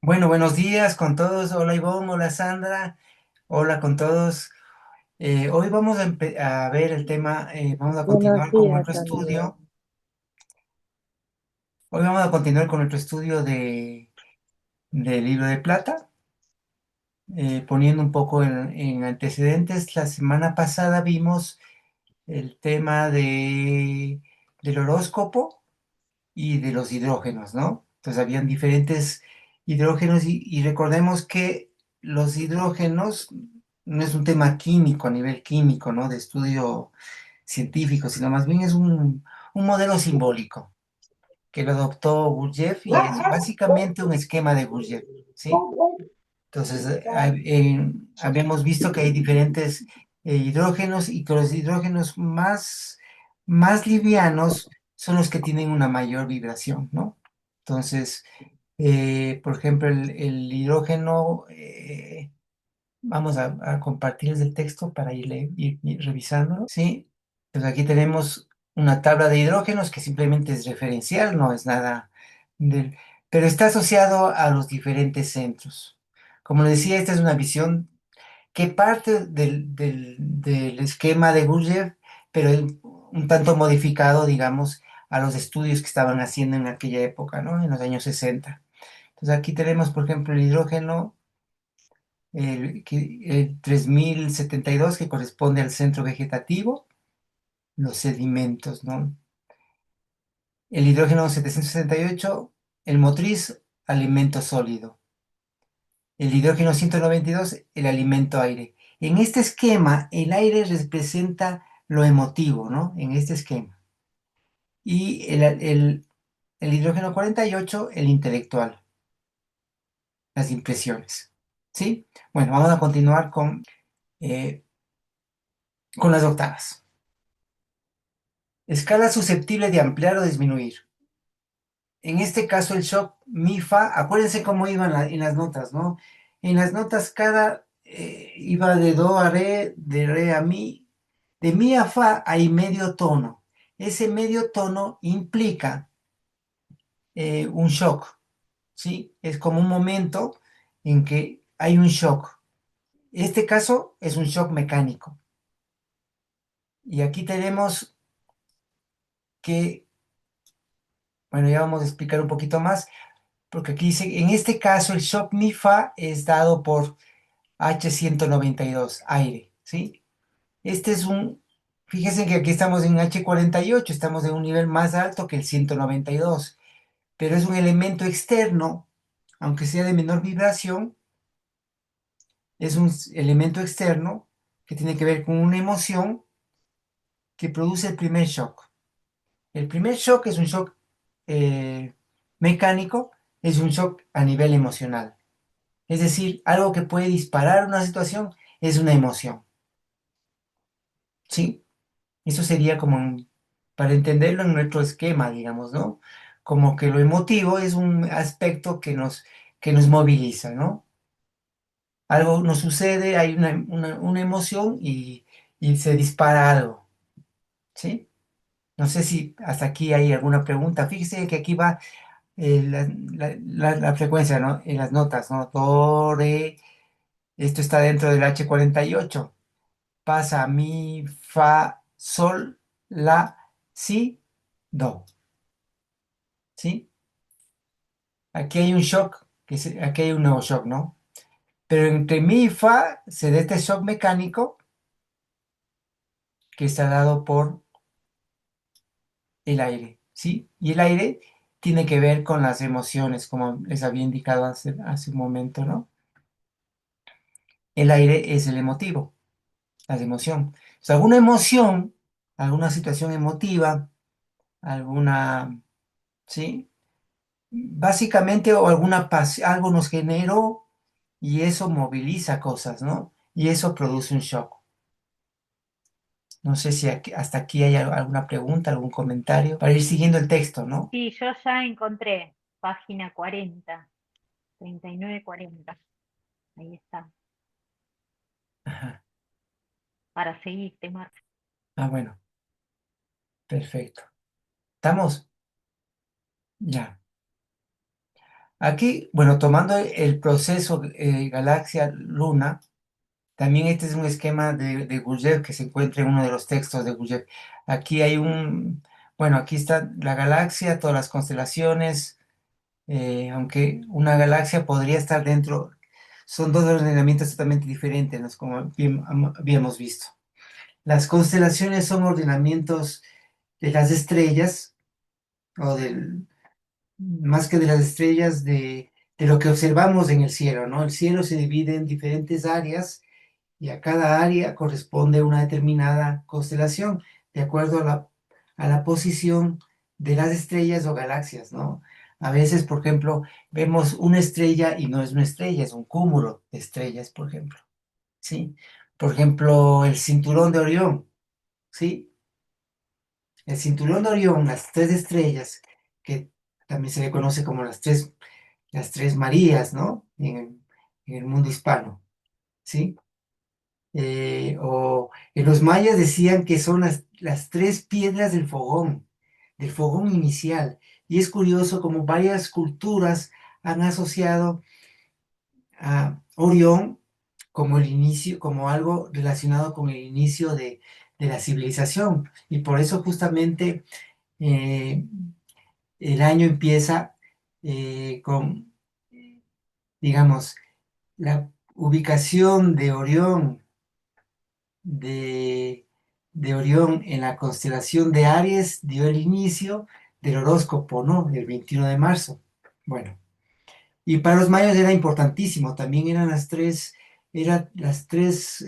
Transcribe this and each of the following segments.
Bueno, buenos días con todos. Hola Ivonne, hola Sandra, hola con todos. Hoy vamos a ver el tema, vamos a Buenos continuar con días, nuestro amigo. estudio. Hoy vamos a continuar con nuestro estudio del Libro de Plata, poniendo un poco en antecedentes. La semana pasada vimos el tema del horóscopo y de los hidrógenos, ¿no? Entonces habían diferentes hidrógenos y recordemos que los hidrógenos no es un tema químico a nivel químico, ¿no? De estudio científico, sino más bien es un modelo simbólico que lo adoptó Gurdjieff y es básicamente un esquema de Gurdjieff, ¿sí? Entonces, habíamos visto que hay diferentes hidrógenos y que los hidrógenos más livianos son los que tienen una mayor vibración, ¿no? Entonces, por ejemplo, el hidrógeno, vamos a compartirles el texto para ir revisándolo, ¿sí? Entonces aquí tenemos una tabla de hidrógenos que simplemente es referencial, no es nada del, pero está asociado a los diferentes centros. Como les decía, esta es una visión que parte del esquema de Gurdjieff, pero un tanto modificado, digamos, a los estudios que estaban haciendo en aquella época, ¿no? En los años 60. Entonces aquí tenemos, por ejemplo, el hidrógeno, el 3072, que corresponde al centro vegetativo, los sedimentos, ¿no? El hidrógeno 768, el motriz, alimento sólido. El hidrógeno 192, el alimento aire. En este esquema, el aire representa lo emotivo, ¿no? En este esquema. Y el hidrógeno 48, el intelectual, las impresiones. ¿Sí? Bueno, vamos a continuar eh, con las octavas. Escala susceptible de ampliar o disminuir. En este caso, el shock mi fa, acuérdense cómo iban en las notas, ¿no? En las notas cada iba de do a re, de re a mi, de mi a fa hay medio tono. Ese medio tono implica un shock, ¿sí? Es como un momento en que hay un shock. Este caso es un shock mecánico. Y aquí tenemos que, bueno, ya vamos a explicar un poquito más, porque aquí dice, en este caso el shock mi fa es dado por H192 aire, ¿sí? Este es fíjense que aquí estamos en H48, estamos en un nivel más alto que el 192, pero es un elemento externo, aunque sea de menor vibración, es un elemento externo que tiene que ver con una emoción que produce el primer shock. El primer shock es un shock eh, mecánico, es un shock a nivel emocional. Es decir, algo que puede disparar una situación es una emoción, ¿sí? Eso sería como para entenderlo en nuestro esquema, digamos, ¿no? Como que lo emotivo es un aspecto que nos moviliza, ¿no? Algo nos sucede, hay una emoción y se dispara algo, ¿sí? No sé si hasta aquí hay alguna pregunta. Fíjese que aquí va la frecuencia, ¿no? En las notas, ¿no? Do, re, esto está dentro del H48. Pasa a mi, fa, sol, la, si, do. ¿Sí? Aquí hay un shock, aquí hay un nuevo shock, ¿no? Pero entre mi y fa se da este shock mecánico que está dado por el aire, ¿sí? Y el aire tiene que ver con las emociones, como les había indicado hace un momento, ¿no? El aire es el emotivo, la emoción. O sea, alguna emoción, alguna situación emotiva, alguna, ¿sí? Básicamente, o alguna algo nos generó y eso moviliza cosas, ¿no? Y eso produce un shock. No sé si hasta aquí hay alguna pregunta, algún comentario, para ir siguiendo el texto, ¿no? Sí, yo ya encontré página 40, 39-40. Ahí está, Ajá. para seguirte, Marco. Ah, bueno, perfecto. ¿Estamos? Ya. Aquí, bueno, tomando el proceso galaxia-luna, también este es un esquema de Gurdjieff que se encuentra en uno de los textos de Gurdjieff. Aquí hay bueno, aquí está la galaxia, todas las constelaciones, aunque una galaxia podría estar dentro, son dos ordenamientos totalmente diferentes, ¿no? Como bien habíamos visto. Las constelaciones son ordenamientos de las estrellas, o más que de las estrellas, de lo que observamos en el cielo, ¿no? El cielo se divide en diferentes áreas y a cada área corresponde una determinada constelación, de acuerdo a la posición de las estrellas o galaxias, ¿no? A veces, por ejemplo, vemos una estrella y no es una estrella, es un cúmulo de estrellas, por ejemplo, ¿sí? Por ejemplo, el cinturón de Orión, ¿sí? El cinturón de Orión, las tres estrellas, que también se le conoce como las tres Marías, ¿no? En el mundo hispano, ¿sí? O en los mayas decían que son las tres piedras del fogón inicial. Y es curioso como varias culturas han asociado a Orión como el inicio, como algo relacionado con el inicio de la civilización. Y por eso justamente eh, el año empieza con, digamos, la ubicación de Orión de, de Orión en la constelación de Aries dio el inicio del horóscopo, ¿no? El 21 de marzo. Bueno, y para los mayas era importantísimo, también eran las tres, las tres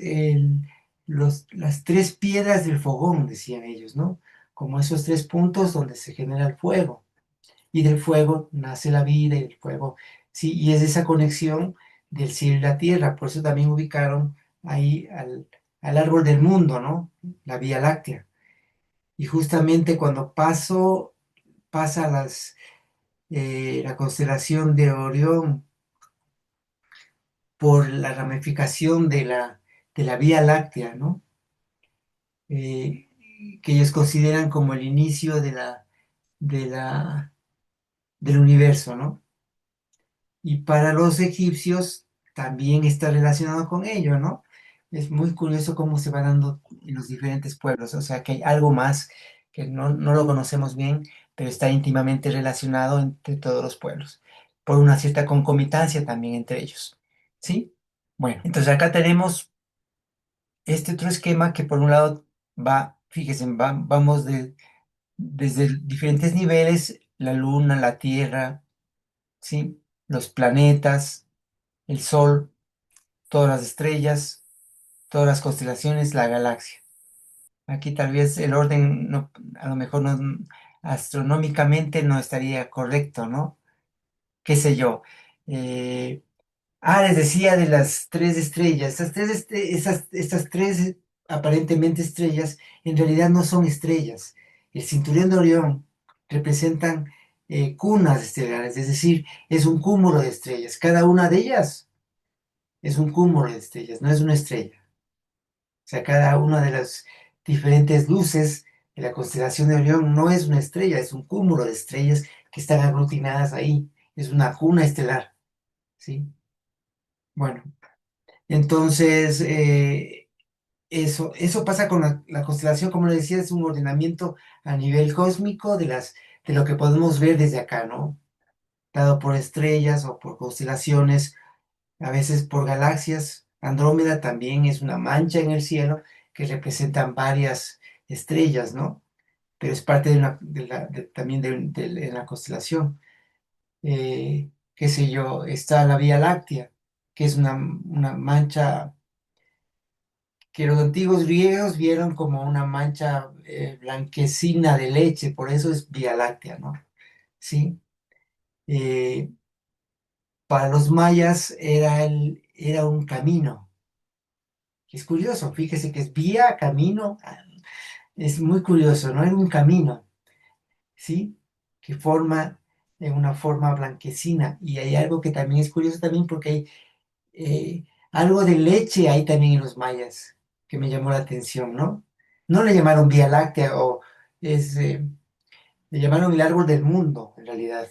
piedras del fogón, decían ellos, ¿no? Como esos tres puntos donde se genera el fuego. Y del fuego nace la vida y del fuego, sí, y es esa conexión del cielo y la tierra, por eso también ubicaron ahí al árbol del mundo, ¿no? La Vía Láctea. Y justamente cuando pasa la constelación de Orión por la ramificación de la Vía Láctea, ¿no? Eh, que ellos consideran como el inicio de del universo, ¿no? Y para los egipcios también está relacionado con ello, ¿no? Es muy curioso cómo se va dando en los diferentes pueblos, o sea que hay algo más que no lo conocemos bien, pero está íntimamente relacionado entre todos los pueblos, por una cierta concomitancia también entre ellos, ¿sí? Bueno, entonces acá tenemos este otro esquema que por un lado fíjense, vamos desde diferentes niveles, la luna, la tierra, ¿sí? Los planetas, el Sol, todas las estrellas, todas las constelaciones, la galaxia. Aquí tal vez el orden a lo mejor no, astronómicamente no estaría correcto, ¿no? ¿Qué sé yo? Eh, les decía de las tres estrellas. Estas tres aparentemente estrellas en realidad no son estrellas. El cinturón de Orión representan cunas estelares, es decir, es un cúmulo de estrellas. Cada una de ellas es un cúmulo de estrellas, no es una estrella. O sea, cada una de las diferentes luces de la constelación de Orión no es una estrella, es un cúmulo de estrellas que están aglutinadas ahí. Es una cuna estelar, ¿sí? Bueno, entonces eso pasa con la constelación, como le decía, es un ordenamiento a nivel cósmico de lo que podemos ver desde acá, ¿no? Dado por estrellas o por constelaciones, a veces por galaxias. Andrómeda también es una mancha en el cielo que representan varias estrellas, ¿no? Pero es parte también en la constelación. Qué sé yo, está la Vía Láctea, que es una mancha que los antiguos griegos vieron como una mancha blanquecina de leche, por eso es Vía Láctea, ¿no? Sí. Eh, para los mayas era un camino. Es curioso, fíjese que es vía, camino, es muy curioso, ¿no? Era un camino, ¿sí? Que forma en una forma blanquecina. Y hay algo que también es curioso también porque hay algo de leche hay también en los mayas, que me llamó la atención, ¿no? No le llamaron Vía Láctea es, le llamaron el árbol del mundo, en realidad.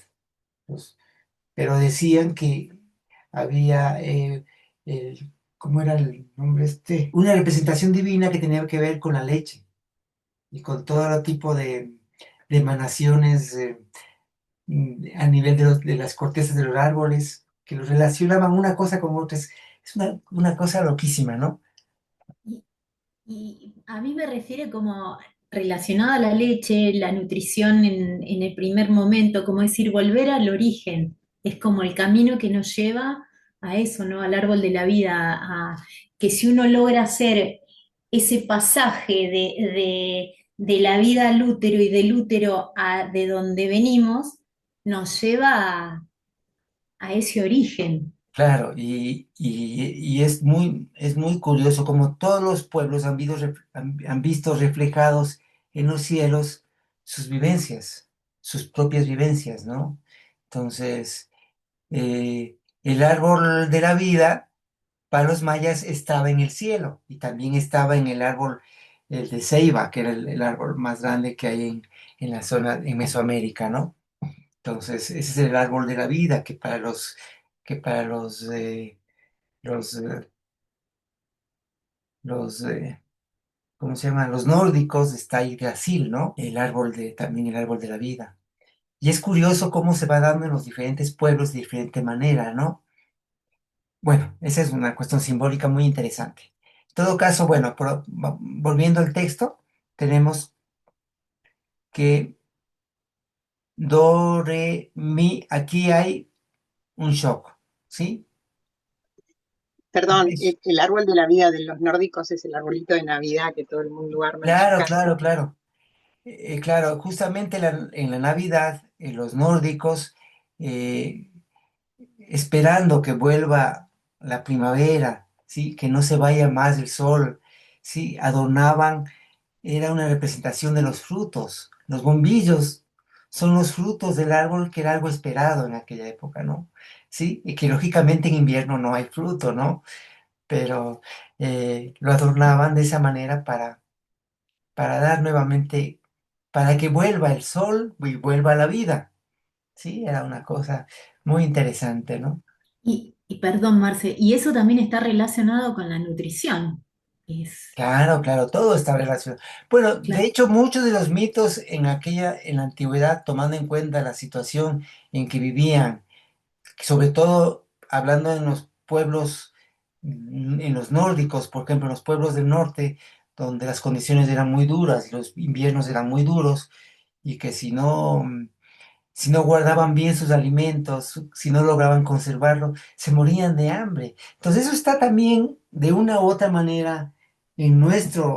pero decían que había, ¿cómo era el nombre este? Una representación divina que tenía que ver con la leche y con todo tipo de emanaciones a nivel de las cortezas de los árboles, que los relacionaban una cosa con otra. Es una cosa loquísima, ¿no? Y, y a mí me refiere como relacionado a la leche, la nutrición en el primer momento, como decir, volver al origen. Es como el camino que nos lleva a eso, ¿no? Al árbol de la vida, a que si uno logra hacer ese pasaje de la vida al útero y del útero a de donde venimos, nos lleva a ese origen. Claro, y es muy curioso como todos los pueblos han visto reflejados en los cielos sus vivencias, sus propias vivencias, ¿no? Entonces, el árbol de la vida para los mayas estaba en el cielo y también estaba en el árbol el de Ceiba, que era el árbol más grande que hay en la zona, en Mesoamérica, ¿no? Entonces, ese es el árbol de la vida que para los, eh, los ¿cómo se llama? Los nórdicos está Yggdrasil, ¿no? También el árbol de la vida. Y es curioso cómo se va dando en los diferentes pueblos de diferente manera, ¿no? Bueno, esa es una cuestión simbólica muy interesante. En todo caso, bueno, volviendo al texto, tenemos que do, re, mi, aquí hay un shock, ¿sí? Perdón, Es- el árbol de la vida de los nórdicos es el arbolito de Navidad que todo el mundo arma en su Claro, casa. claro, claro. Claro, justamente en la Navidad, los nórdicos, eh, esperando que vuelva la primavera, ¿sí? Que no se vaya más el sol, ¿sí? Adornaban, era una representación de los frutos. Los bombillos son los frutos del árbol que era algo esperado en aquella época, ¿no? Sí, y que lógicamente en invierno no hay fruto, ¿no? Pero lo adornaban de esa manera para dar nuevamente, para que vuelva el sol y vuelva la vida. Sí, era una cosa muy interesante, ¿no? Y perdón, Marce, y eso también está relacionado con la nutrición. Es, Claro, claro, todo está relacionado. Bueno, de claro. hecho, muchos de los mitos en la antigüedad, tomando en cuenta la situación en que vivían, sobre todo hablando en los pueblos, en los nórdicos, por ejemplo, en los pueblos del norte, donde las condiciones eran muy duras, los inviernos eran muy duros, y que si no guardaban bien sus alimentos, si no lograban conservarlo, se morían de hambre. Entonces eso está también de una u otra manera en nuestra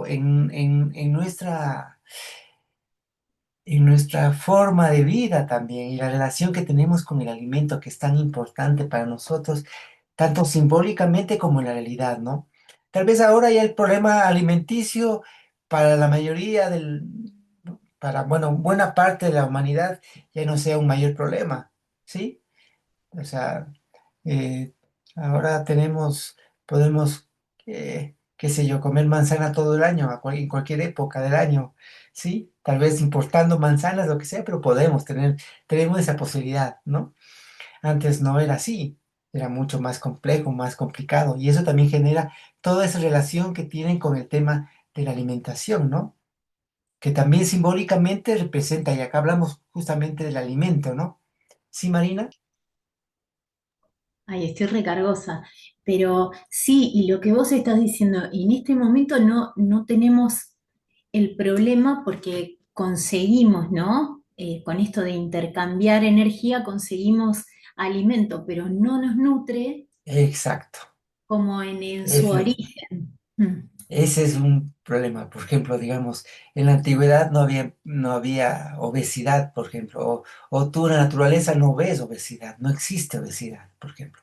forma de vida también y la relación que tenemos con el alimento que es tan importante para nosotros, tanto simbólicamente como en la realidad, ¿no? Tal vez ahora ya el problema alimenticio para la mayoría bueno, buena parte de la humanidad ya no sea un mayor problema, ¿sí? O sea, eh, ahora podemos, qué sé yo, comer manzana todo el año, en cualquier época del año, ¿sí? Tal vez importando manzanas, lo que sea, pero tenemos esa posibilidad, ¿no? Antes no era así, era mucho más complejo, más complicado, y eso también genera toda esa relación que tienen con el tema de la alimentación, ¿no? Que también simbólicamente representa, y acá hablamos justamente del alimento, ¿no? ¿Sí, Marina? Ay, estoy recargosa. Pero sí, y lo que vos estás diciendo, en este momento no tenemos el problema porque conseguimos, ¿no? Con esto de intercambiar energía, conseguimos alimento, pero no nos nutre Exacto. como en su Ese, origen. Mm. ese es un problema. Por ejemplo, digamos, en la antigüedad no había obesidad, por ejemplo, o tú en la naturaleza no ves obesidad, no existe obesidad, por ejemplo,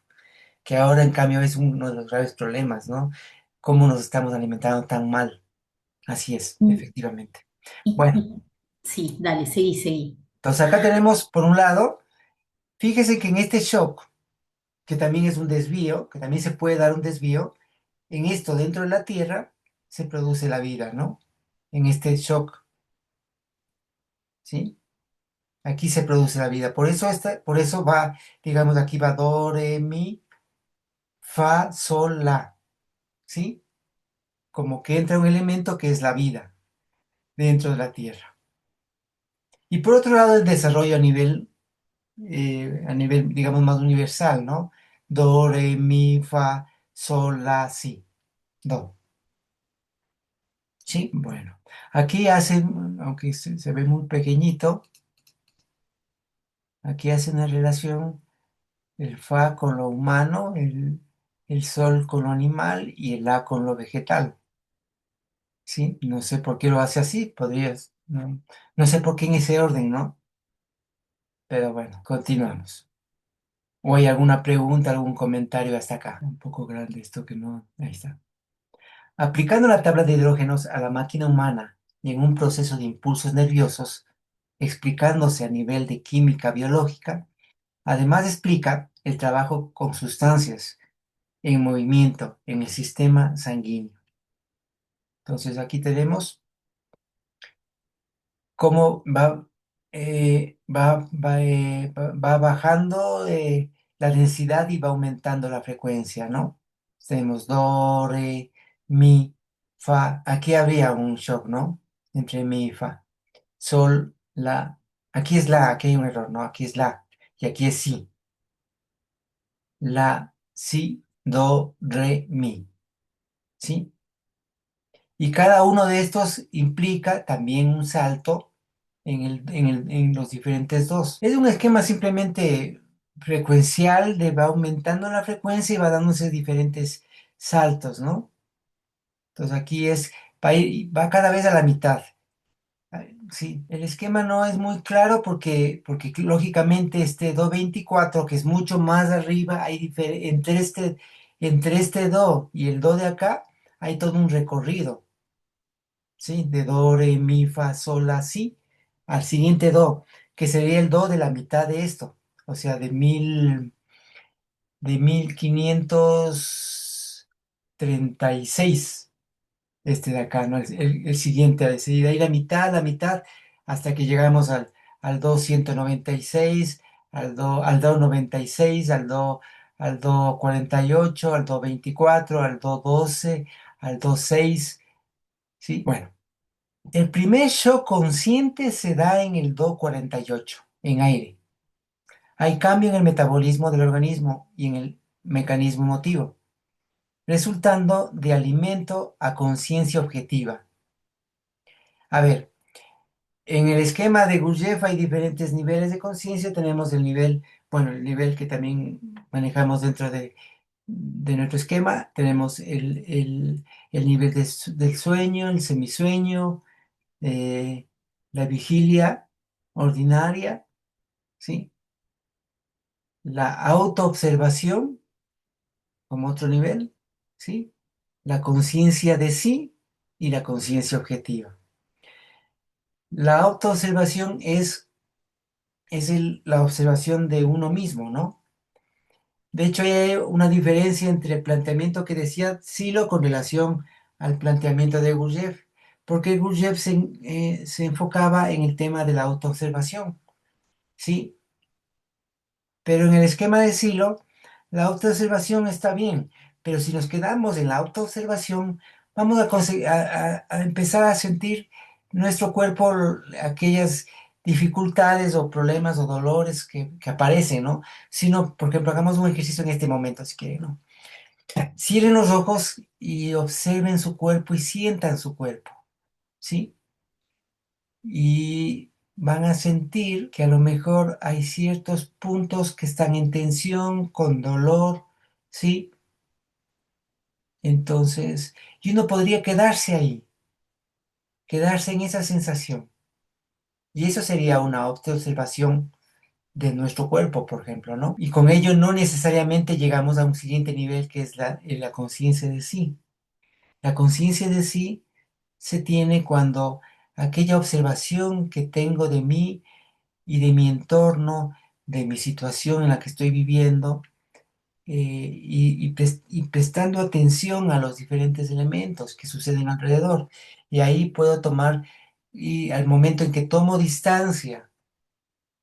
que ahora en cambio es uno de los graves problemas, ¿no? Cómo nos estamos alimentando tan mal. Así es, Y, efectivamente. y- Bueno, y- sí, dale, seguí, seguí. entonces acá tenemos, por un lado, fíjese que en este shock, que también es un desvío, que también se puede dar un desvío, en esto dentro de la Tierra se produce la vida, ¿no? En este shock, ¿sí? Aquí se produce la vida. Por eso va, digamos, aquí va do, re, mi, fa, sol, la, ¿sí? Como que entra un elemento que es la vida dentro de la Tierra. Y por otro lado, el desarrollo a nivel, digamos, más universal, ¿no? Do, re, mi, fa, sol, la, si, do. Sí, bueno. Aquí hacen, aunque se ve muy pequeñito, aquí hace una relación el fa con lo humano, el sol con lo animal y el la con lo vegetal. ¿Sí? No sé por qué lo hace así, no sé por qué en ese orden, ¿no? Pero bueno, continuamos. ¿O hay alguna pregunta, algún comentario hasta acá? Un poco grande esto que no. Ahí está. Aplicando la tabla de hidrógenos a la máquina humana y en un proceso de impulsos nerviosos, explicándose a nivel de química biológica, además explica el trabajo con sustancias en movimiento en el sistema sanguíneo. Entonces aquí tenemos cómo va bajando la densidad y va aumentando la frecuencia, ¿no? Tenemos do, re, mi, fa. Aquí habría un shock, ¿no? Entre mi y fa. Sol, la. Aquí es la, aquí hay un error, ¿no? Aquí es la. Y aquí es si. La, si, do, re, mi. ¿Sí? Y cada uno de estos implica también un salto en los diferentes dos. Es un esquema simplemente frecuencial de va aumentando la frecuencia y va dándose diferentes saltos, ¿no? Entonces aquí va cada vez a la mitad. Sí, el esquema no es muy claro porque lógicamente este do 24 que es mucho más arriba, entre este do y el do de acá, hay todo un recorrido. ¿Sí? De do, re, mi, fa, sol, la, si, al siguiente do, que sería el do de la mitad de esto, o sea, de 1536, este de acá, ¿no? El siguiente, de ahí la mitad, hasta que llegamos al do 196, al do 96, al do 48, al do 24, al do 12, al do 6, ¿sí? Bueno. El primer shock consciente se da en el Do 48, en aire. Hay cambio en el metabolismo del organismo y en el mecanismo emotivo, resultando de alimento a conciencia objetiva. A ver, en el esquema de Gurdjieff hay diferentes niveles de conciencia. Tenemos el nivel que también manejamos dentro de nuestro esquema. Tenemos el nivel del sueño, el semisueño, eh, la vigilia ordinaria, ¿sí? La autoobservación como otro nivel, ¿sí? La conciencia de sí y la conciencia objetiva. La autoobservación es la observación de uno mismo, ¿no? De hecho, hay una diferencia entre el planteamiento que decía Silo con relación al planteamiento de Gurdjieff, porque Gurdjieff se enfocaba en el tema de la autoobservación, ¿sí? Pero en el esquema de Silo, la autoobservación está bien, pero si nos quedamos en la autoobservación, vamos a empezar a sentir nuestro cuerpo aquellas dificultades o problemas o dolores que aparecen, ¿no? Si no, por ejemplo, hagamos un ejercicio en este momento, si quieren, ¿no? Cierren los ojos y observen su cuerpo y sientan su cuerpo, ¿sí? Y van a sentir que a lo mejor hay ciertos puntos que están en tensión, con dolor, ¿sí? Entonces, y uno podría quedarse ahí, quedarse en esa sensación. Y eso sería una autoobservación de nuestro cuerpo, por ejemplo, ¿no? Y con ello no necesariamente llegamos a un siguiente nivel que es la conciencia de sí. La conciencia de sí se tiene cuando aquella observación que tengo de mí y de mi entorno, de mi situación en la que estoy viviendo, y prestando atención a los diferentes elementos que suceden alrededor. Y ahí puedo tomar, y al momento en que tomo distancia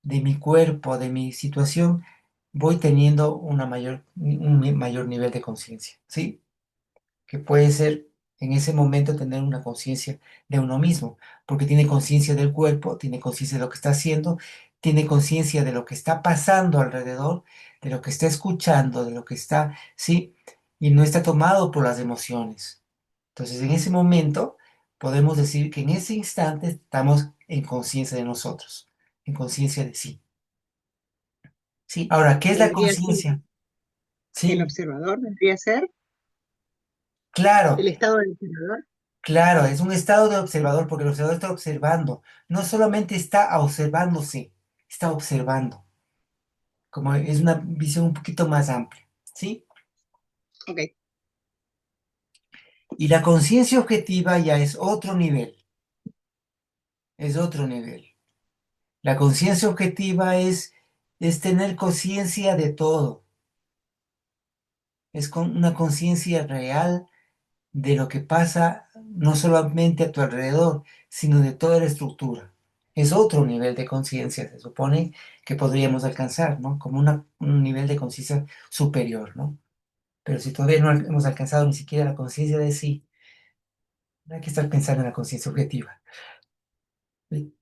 de mi cuerpo, de mi situación, voy teniendo un mayor nivel de conciencia, ¿sí? Que puede ser en ese momento tener una conciencia de uno mismo, porque tiene conciencia del cuerpo, tiene conciencia de lo que está haciendo, tiene conciencia de lo que está pasando alrededor, de lo que está escuchando, de lo que está, ¿sí? Y no está tomado por las emociones. Entonces, en ese momento, podemos decir que en ese instante estamos en conciencia de nosotros, en conciencia de sí. ¿Sí? Ahora, ¿qué es la Vendría a ser conciencia? el Sí, observador, vendría a ser claro. el estado del observador. Claro, es un estado de observador porque el observador está observando. No solamente está observándose, está observando. Como es una visión un poquito más amplia, ¿sí? Ok, Y la conciencia objetiva ya es otro nivel, es otro nivel. La conciencia objetiva es tener conciencia de todo, es con una conciencia real de lo que pasa no solamente a tu alrededor, sino de toda la estructura. Es otro nivel de conciencia, se supone que podríamos alcanzar, ¿no? Como un nivel de conciencia superior, ¿no? Pero si todavía no hemos alcanzado ni siquiera la conciencia de sí, hay que estar pensando en la conciencia objetiva. ¿Sí?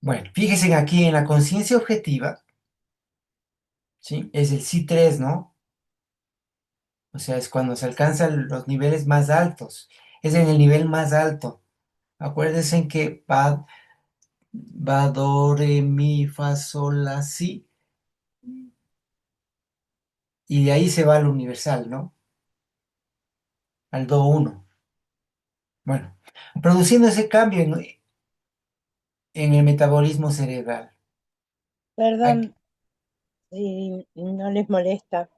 Bueno, fíjense aquí en la conciencia objetiva, ¿sí? Es el sí 3, ¿no? O sea, es cuando se alcanzan los niveles más altos. Es en el nivel más alto. Acuérdense en que va, do, re, mi, fa, sol, la, si, y de ahí se va al universal, ¿no? Al do 1. Bueno, produciendo ese cambio en el metabolismo cerebral. Aquí- Perdón si no les molesta.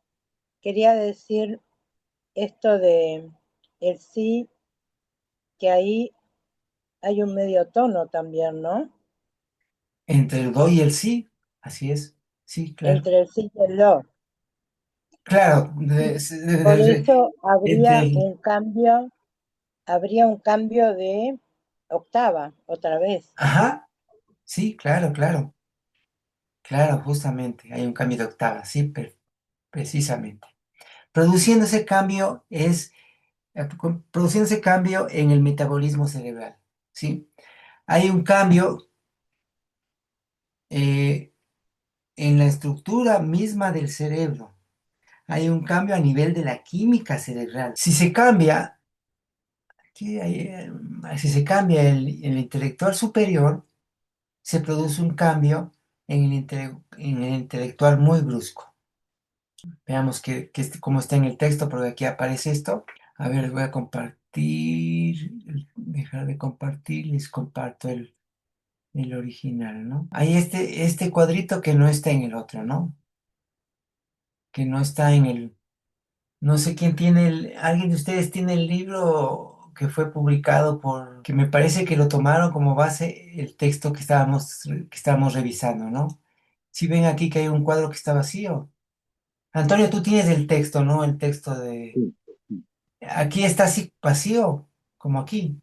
Quería decir esto de el sí, que ahí hay un medio tono también, ¿no? entre el do y el si, así es, sí, claro. Entre el sí y el do. Claro, Por eso entre habría un cambio de octava, otra vez. ajá, sí, claro, claro, claro, justamente, hay un cambio de octava, sí, precisamente. Produciendo ese cambio produciendo ese cambio en el metabolismo cerebral, ¿sí? Hay un cambio eh, en la estructura misma del cerebro. Hay un cambio a nivel de la química cerebral. Si se cambia, si se cambia el intelectual superior, se produce un cambio en el intelectual muy brusco. Veamos cómo está en el texto, porque aquí aparece esto. A ver, voy a compartir, dejar de compartir, les comparto el original, ¿no? Hay este cuadrito que no está en el otro, ¿no? Que no está en el, no sé quién tiene alguien de ustedes tiene el libro que fue publicado que me parece que lo tomaron como base el texto que estábamos revisando, ¿no? Si ven aquí que hay un cuadro que está vacío. Antonio, tú tienes el texto, ¿no? El texto de... Sí. Aquí está así vacío, como aquí.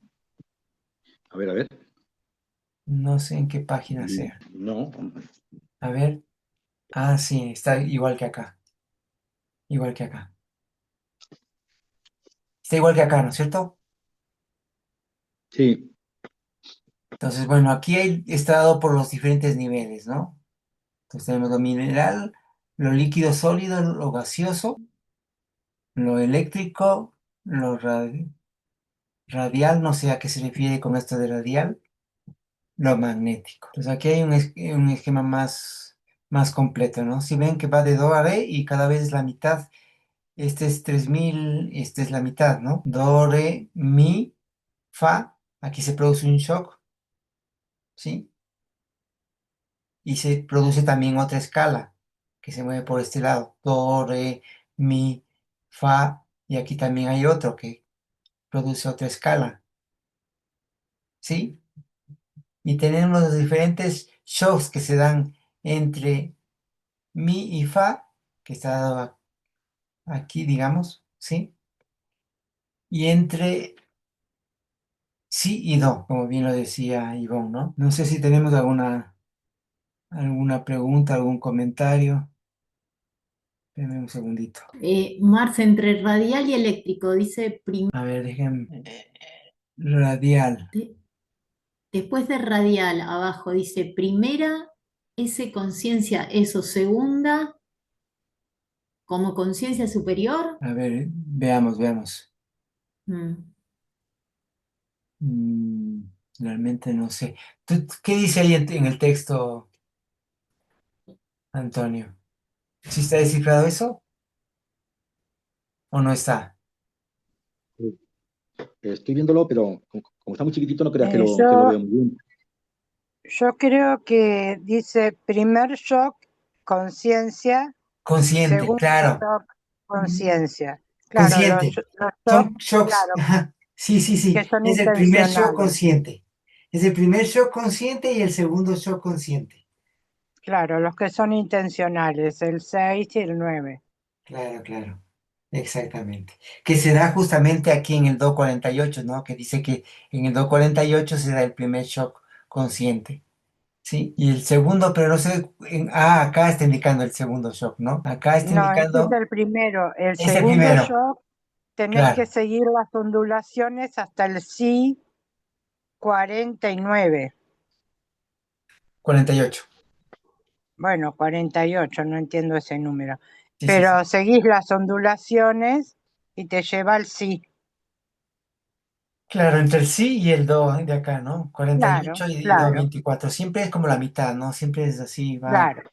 A ver. No sé en qué página sea. No, A ver. Ah, sí, está igual que acá. Igual que acá. Está igual que acá, ¿no es cierto? sí, Entonces, bueno, aquí está dado por los diferentes niveles, ¿no? Entonces tenemos lo mineral, lo líquido sólido, lo gaseoso, lo eléctrico, lo radial, no sé a qué se refiere con esto de radial, lo magnético. Entonces aquí hay un esquema más completo, ¿no? Si ven que va de do a re y cada vez es la mitad. Este es 3000, este es la mitad, ¿no? Do, re, mi, fa. Aquí se produce un shock, ¿sí? Y se produce también otra escala que se mueve por este lado. Do, re, mi, fa. Y aquí también hay otro que produce otra escala, ¿sí? Y tenemos los diferentes shocks que se dan entre mi y fa, que está dado aquí, digamos, ¿sí? Y entre sí y do, como bien lo decía Ivonne, ¿no? No sé si tenemos alguna ¿Alguna pregunta, algún comentario? Espérame un segundito. Marce, entre radial y eléctrico, dice A ver, déjenme. Radial. después de radial, abajo dice primera, S conciencia, eso segunda, como conciencia superior. A ver, veamos. Mm. Mm, realmente no sé. ¿Qué dice ahí en el texto, Antonio? ¿Sí está descifrado eso o no está? Estoy viéndolo, pero como está muy chiquitito, no creas Eh, que lo yo, veo muy bien. yo creo que dice primer shock, conciencia, Consciente, segundo claro. shock, conciencia. Claro, Consciente. los shock, Son shocks. claro, Ajá. Sí, sí, que sí. son Es el primer shock intencionales. consciente. Es el primer shock consciente y el segundo shock consciente. Claro, los que son intencionales, el 6 y el 9. Claro. Exactamente. Que se da justamente aquí en el Do 48, ¿no? Que dice que en el Do 48 se da el primer shock consciente. ¿Sí? Y el segundo, pero no sé, acá está indicando el segundo shock, ¿no? Acá está No, ese es indicando, el primero. El es el segundo primero, shock, tenés que claro, seguir las ondulaciones hasta el sí 49. 48. Bueno, 48, no entiendo ese número. Sí. Pero seguís las ondulaciones y te lleva al sí. Claro, entre el sí y el do de acá, ¿no? Claro, 48 y do claro, 24. Siempre es como la mitad, ¿no? Siempre es así, va. claro.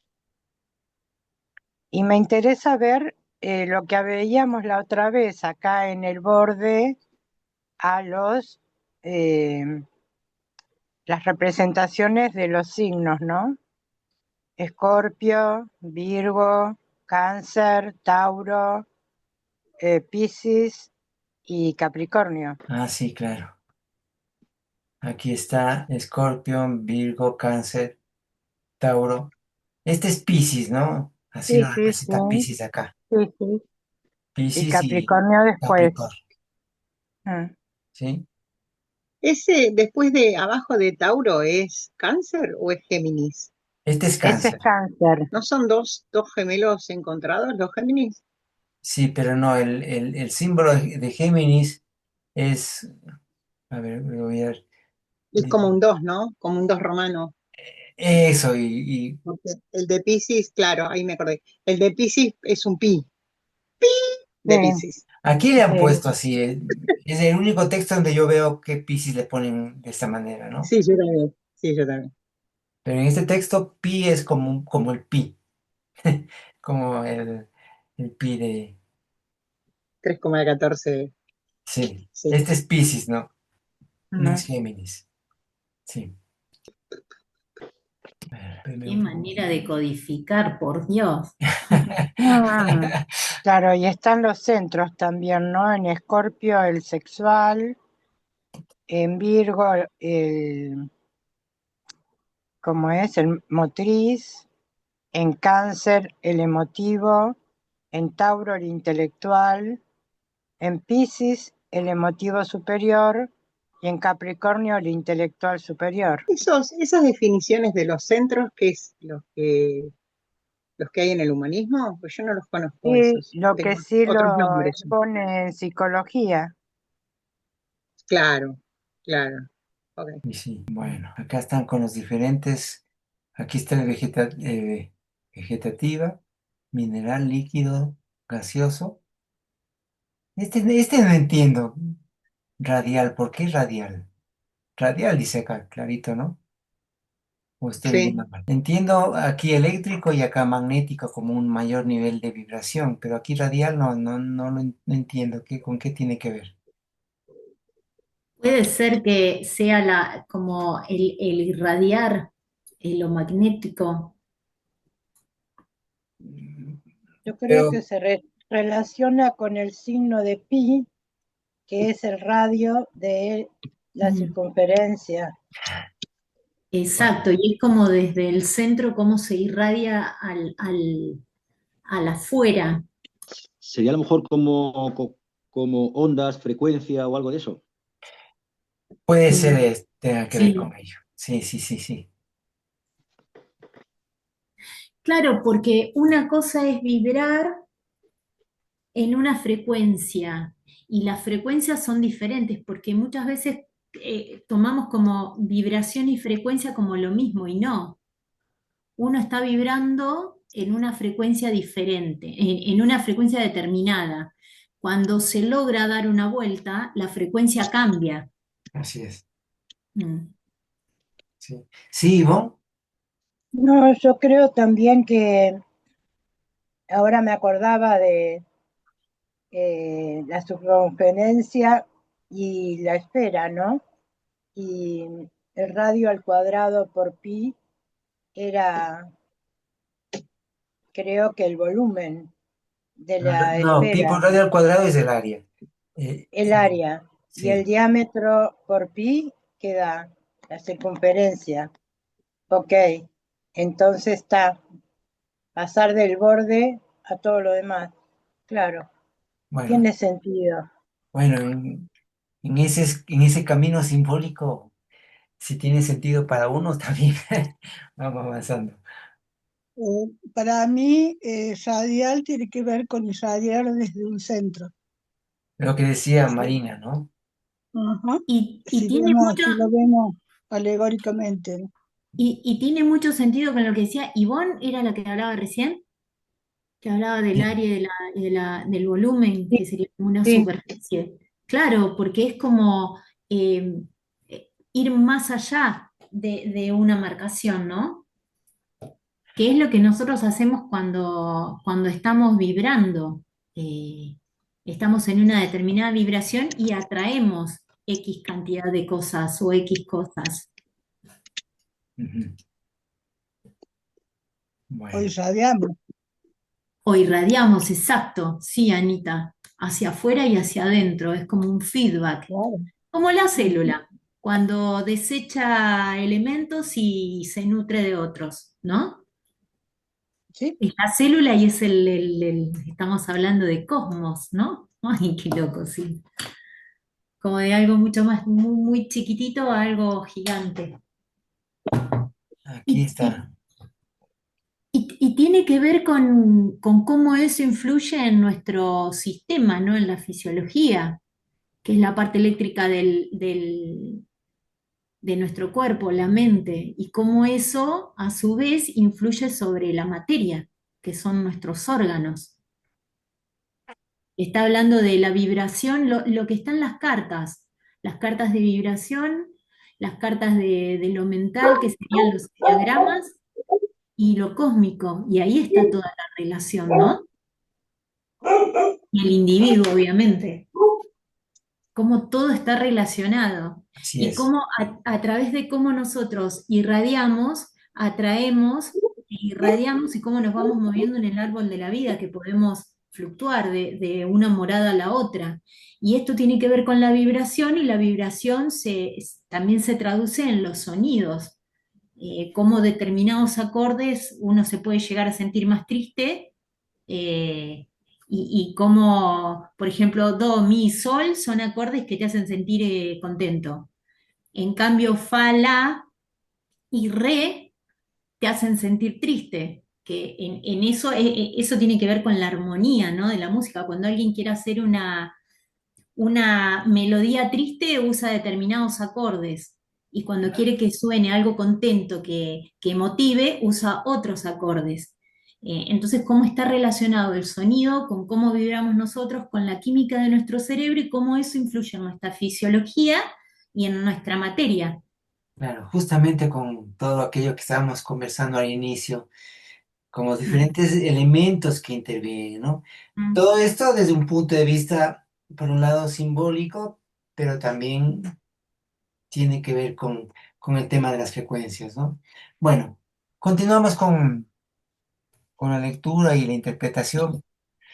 Y me interesa ver lo que veíamos la otra vez acá en el borde a eh, las representaciones de los signos, ¿no? Escorpio, Virgo, Cáncer, Tauro, Piscis y Capricornio. Ah, sí, claro. Aquí está Escorpión, Virgo, Cáncer, Tauro. Este es Piscis, ¿no? Así lo Piscis, sí, representa Piscis acá. sí, sí. Y Piscis y Capricornio después. Capricornio, Mm. ¿sí? ¿Ese después de abajo de Tauro es Cáncer o es Géminis? Este es Ese es Cáncer. Cáncer. ¿No son dos gemelos encontrados los Géminis? Sí, pero no, el símbolo de Géminis es, a ver, voy a ver, Es como un 2, ¿no? Como un 2 romano. eso, y Porque el de Piscis, claro, ahí me acordé. El de Piscis es un pi, Sí, de Piscis. aquí le han sí. puesto así, es el único texto donde yo veo que Piscis le ponen de esta manera, ¿no? Sí, yo también. Sí, yo también. Pero en este texto pi es como el pi, como el pi de, 3,14. sí, Sí. este es Piscis, ¿no? No es Mm. Géminis, sí. A ver, espérame Qué un manera poquito. de codificar, por Dios. Mm. Claro, y están los centros también, ¿no? En Escorpio el sexual, en Virgo ¿cómo es? El motriz, en Cáncer el emotivo, en Tauro el intelectual, en Piscis el emotivo superior y en Capricornio el intelectual superior. Esas definiciones de los centros, que es los que hay en el humanismo, pues yo no los conozco Y esos. lo que Tengo sí otros lo nombres. expone en psicología. Claro, claro. Ok. Y sí, bueno, acá están con los diferentes, aquí está el vegetativa, mineral, líquido, gaseoso. Este no entiendo. Radial, ¿por qué radial? Radial dice acá, clarito, ¿no? O estoy Sí. leyendo mal. Entiendo aquí eléctrico y acá magnético como un mayor nivel de vibración, pero aquí radial no entiendo con qué tiene que ver. Puede ser que sea como el irradiar, lo magnético. Yo creo que Pero se relaciona con el signo de pi, que es el radio de la Mm. circunferencia. bueno, Exacto, y es como desde el centro cómo se irradia al afuera. Sería a lo mejor como ondas, frecuencia o algo de eso. puede ser Mm. tenga que ver Sí, con ello. Sí. Claro, porque una cosa es vibrar en una frecuencia y las frecuencias son diferentes porque muchas veces tomamos como vibración y frecuencia como lo mismo y no. Uno está vibrando en una frecuencia diferente, en una frecuencia determinada. Cuando se logra dar una vuelta, la frecuencia cambia. Así es. Mm. Sí, sí, Ivonne. No, yo creo también que ahora me acordaba de la circunferencia y la esfera, ¿no? Y el radio al cuadrado por pi era, creo que el volumen de la No, pi por esfera, radio al cuadrado es el área. el área, y el Sí, diámetro por pi queda la circunferencia. Ok, entonces está pasar del borde a todo lo demás. Claro, bueno, tiene sentido. bueno, en ese camino simbólico, si tiene sentido para uno, está bien. Vamos avanzando. Para mí, radial tiene que ver con irradiar desde un centro. Lo que decía Sí. Marina, ¿no? Ajá. Y tiene mucho, Si lo vemos alegóricamente, ¿no? y tiene mucho sentido con lo que decía Ivonne, era la que hablaba recién, que hablaba del Sí, área del volumen, Sí, que sería como una sí, superficie. Claro, porque es como eh, ir más allá de una marcación, ¿no? Que es lo que nosotros hacemos cuando estamos vibrando. Eh, Estamos en una determinada vibración y atraemos X cantidad de cosas o X cosas. ujú. O Bueno, irradiamos. O irradiamos, exacto, sí, Anita, hacia afuera y hacia adentro, es como un feedback, Claro. como la célula, cuando desecha elementos y se nutre de otros, ¿no? Sí. Es la célula y es estamos hablando de cosmos, ¿no? Ay, qué loco, sí. Como de algo mucho más, muy, muy chiquitito a algo gigante. aquí Y, y- está. y tiene que ver con cómo eso influye en nuestro sistema, ¿no? En la fisiología, que es la parte eléctrica de nuestro cuerpo, la mente, y cómo eso a su vez influye sobre la materia, que son nuestros órganos. Está hablando de la vibración, lo que está en las cartas de vibración, las cartas de lo mental, que serían los diagramas, y lo cósmico, y ahí está toda la relación, ¿no? Y el individuo, obviamente, cómo todo está relacionado Así y es. cómo a través de cómo nosotros irradiamos, atraemos e irradiamos y cómo nos vamos moviendo en el árbol de la vida, que podemos fluctuar de una morada a la otra. Y esto tiene que ver con la vibración y la vibración también se traduce en los sonidos. Cómo determinados acordes uno se puede llegar a sentir más triste y como, por ejemplo, do, mi, sol son acordes que te hacen sentir contento. En cambio, fa, la y re te hacen sentir triste. Que en eso, eso tiene que ver con la armonía, ¿no? De la música. Cuando alguien quiere hacer una melodía triste, usa determinados acordes. Y cuando quiere que suene algo contento, que motive, usa otros acordes. Entonces, ¿cómo está relacionado el sonido con cómo vibramos nosotros, con la química de nuestro cerebro y cómo eso influye en nuestra fisiología y en nuestra materia? Claro, justamente con todo aquello que estábamos conversando al inicio, con los Mm, diferentes elementos que intervienen, ¿no? mm. Todo esto desde un punto de vista, por un lado, simbólico, pero también tiene que ver con el tema de las frecuencias, ¿no? Bueno, continuamos con la lectura y la interpretación.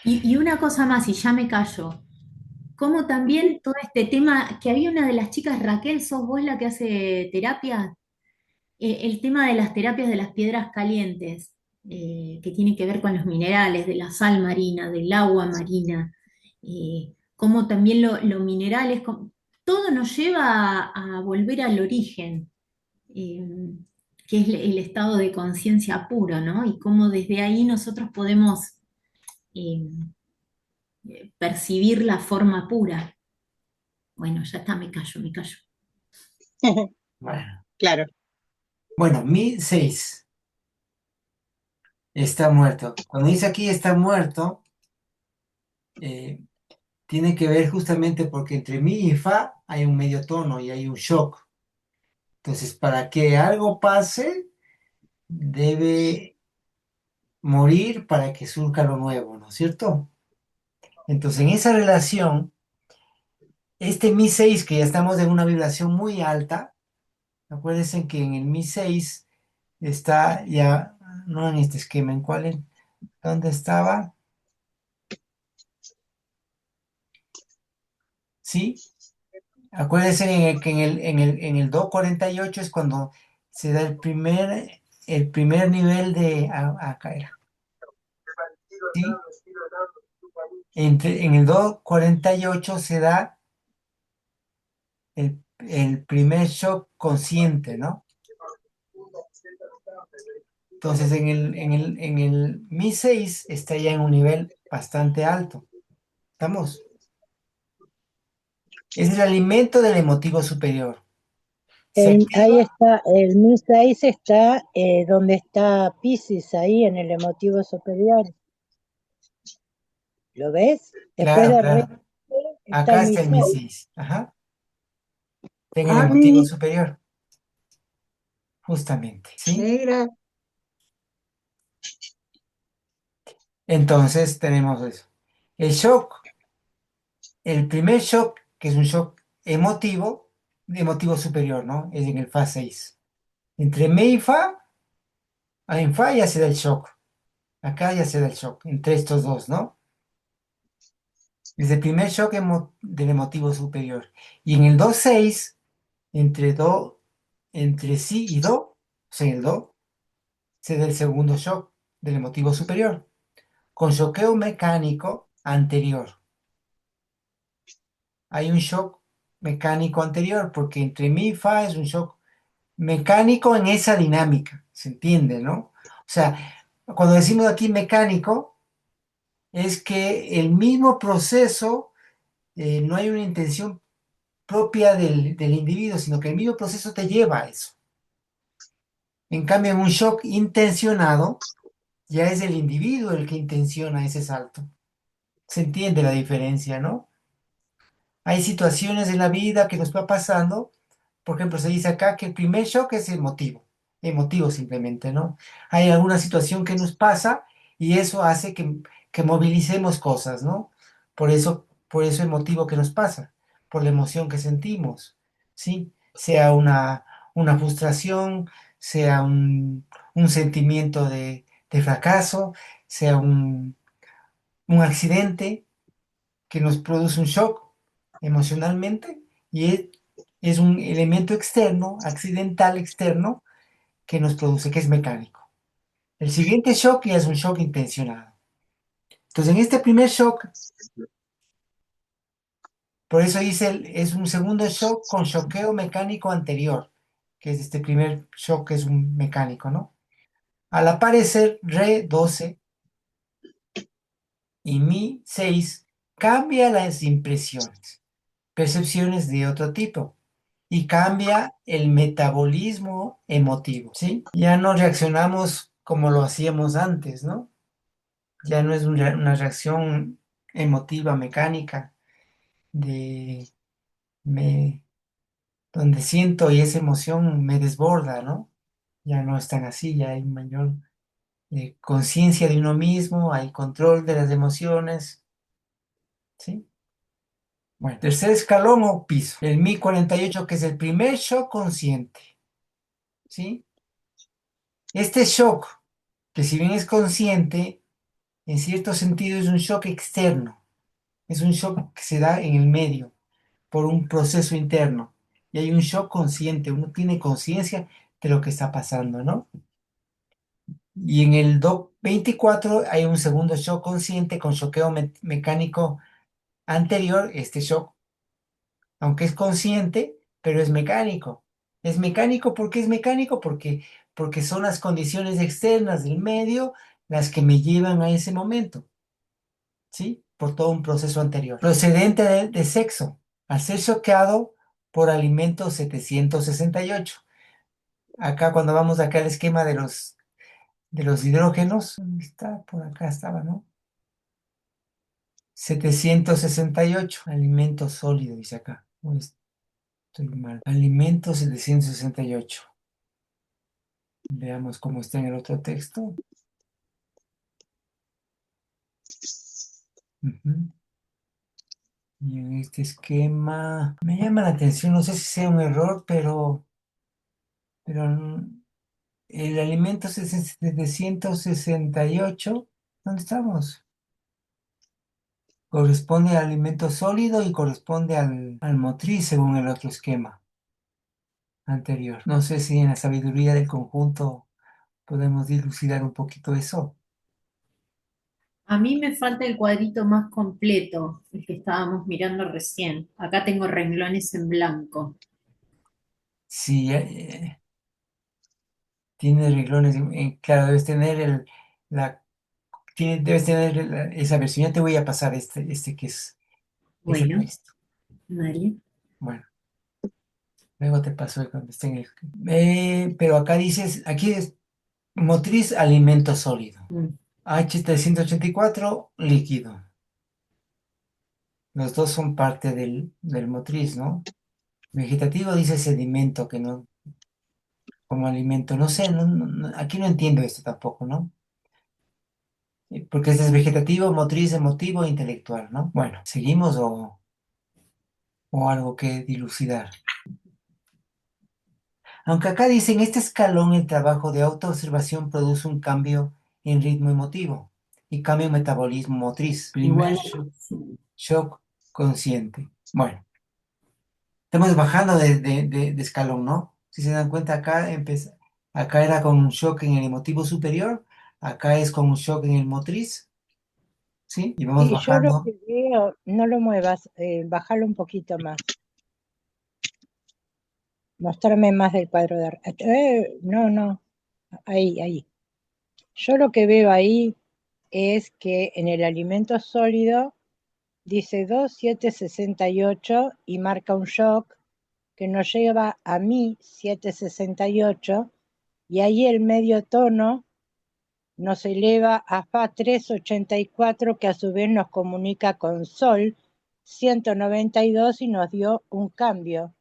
Y una cosa más, y ya me callo. Como también todo este tema, que había una de las chicas, Raquel, ¿sos vos la que hace terapia? El tema de las terapias de las piedras calientes, que tiene que ver con los minerales, de la sal marina, del agua marina, como también los minerales, todo nos lleva a volver al origen. Eh, que es el estado de conciencia puro, ¿no? Y cómo desde ahí nosotros podemos eh, percibir la forma pura. Bueno, ya está, me callo, me callo. Bueno, Claro. bueno, mi 6 está muerto. Cuando dice aquí está muerto, eh, tiene que ver justamente porque entre mi y fa hay un medio tono y hay un shock. Entonces, para que algo pase, debe morir para que surja lo nuevo, ¿no es cierto? Entonces, en esa relación, este Mi 6 que ya estamos en una vibración muy alta, acuérdense que en el Mi 6 está ya, no en este esquema, ¿en cuál? ¿Dónde estaba? ¿Sí? Acuérdense que en el Do 48 es cuando se da el primer nivel de, acá era, ¿sí? En el Do 48 se da el primer shock consciente, ¿no? Entonces en el Mi 6 está ya en un nivel bastante alto. ¿Estamos? Es el alimento del emotivo superior. Se Ahí activa, está, el Mi 6 está donde está Piscis, ahí en el emotivo superior. ¿Lo ves? Después claro, de Re claro. está Acá el Mi está el Mi 6. 6. Ajá. Está en el emotivo Ani, superior, justamente, ¿sí? negra, Entonces tenemos eso. El shock, el primer shock, que es un shock emotivo, de emotivo superior, ¿no? Es en el Fa 6. Entre Me y Fa, en Fa ya se da el shock. Acá ya se da el shock, entre estos dos, ¿no? Es el primer shock del emotivo superior. Y en el Do 6, entre Do, entre Si y Do, o sea, en el Do, se da el segundo shock del emotivo superior, con choqueo mecánico anterior. Hay un shock mecánico anterior, porque entre Mi y Fa es un shock mecánico en esa dinámica, ¿se entiende, no? O sea, cuando decimos aquí mecánico, es que el mismo proceso, no hay una intención propia del individuo, sino que el mismo proceso te lleva a eso. En cambio, en un shock intencionado, ya es el individuo el que intenciona ese salto. Se entiende la diferencia, ¿no? Hay situaciones en la vida que nos va pasando. Por ejemplo, se dice acá que el primer shock es emotivo simplemente, ¿no? Hay alguna situación que nos pasa y eso hace que movilicemos cosas, ¿no? Por eso el motivo que nos pasa, por la emoción que sentimos, ¿sí? Sea una frustración, sea un sentimiento de fracaso, sea un accidente que nos produce un shock emocionalmente y es un elemento externo, accidental externo, que nos produce, que es mecánico. El siguiente shock ya es un shock intencionado. Entonces, en este primer shock, por eso dice, es un segundo shock con choqueo mecánico anterior, que es este primer shock que es un mecánico, ¿no? Al aparecer Re 12 y Mi 6, cambia las impresiones, percepciones de otro tipo y cambia el metabolismo emotivo, ¿sí? Ya no reaccionamos como lo hacíamos antes, ¿no? Ya no es una reacción emotiva, mecánica, de me, donde siento y esa emoción me desborda, ¿no? Ya no es tan así, ya hay mayor conciencia de uno mismo, hay control de las emociones, ¿sí? Bueno, tercer escalón o piso, el Mi 48, que es el primer shock consciente, ¿sí? Este shock, que si bien es consciente, en cierto sentido es un shock externo, es un shock que se da en el medio por un proceso interno. Y hay un shock consciente, uno tiene conciencia de lo que está pasando, ¿no? Y en el DOC 24 hay un segundo shock consciente con choqueo mecánico anterior, este shock, aunque es consciente, pero es mecánico. Es mecánico, ¿por qué es mecánico? Porque porque son las condiciones externas del medio las que me llevan a ese momento, ¿sí? Por todo un proceso anterior. Procedente de sexo, al ser choqueado por alimento 768. Acá cuando vamos acá al esquema de los hidrógenos, ¿dónde está? Por acá estaba, ¿no? 768, alimento sólido, dice acá. Uy, estoy mal. Alimento 768. Veamos cómo está en el otro texto. Ujú. Y en este esquema me llama la atención, no sé si sea un error, pero el alimento 768, ¿dónde estamos? Corresponde al alimento sólido y corresponde al motriz según el otro esquema anterior. No sé si en la sabiduría del conjunto podemos dilucidar un poquito eso. A mí me falta el cuadrito más completo, el que estábamos mirando recién. Acá tengo renglones en blanco. Si tiene renglones, claro, debes tener debes tener esa versión. Ya te voy a pasar este que es ese Bueno, texto. María. Bueno, luego te paso cuando esté en el. Pero acá dices, aquí es motriz alimento sólido. H384 líquido. Los dos son parte del motriz, ¿no? Vegetativo dice sedimento, que no, como alimento. No sé, aquí no entiendo esto tampoco, ¿no? Porque este es vegetativo, motriz, emotivo e intelectual, ¿no? Bueno, ¿seguimos o algo que dilucidar? Aunque acá dice, en este escalón el trabajo de autoobservación produce un cambio en ritmo emotivo y cambio en metabolismo motriz. Primer Igual, shock consciente. Bueno, estamos bajando de escalón, ¿no? Si se dan cuenta, acá era con un shock en el emotivo superior, acá es con un shock en el motriz, ¿sí? Y vamos Sí, yo lo bajando. que veo, no lo muevas, bájalo un poquito más. Mostrarme más del cuadro de... no, ahí. Yo lo que veo ahí es que en el alimento sólido dice 2768 y marca un shock que nos lleva a mi 768 y ahí el medio tono nos eleva a Fa 384 que a su vez nos comunica con Sol 192 y nos dio un cambio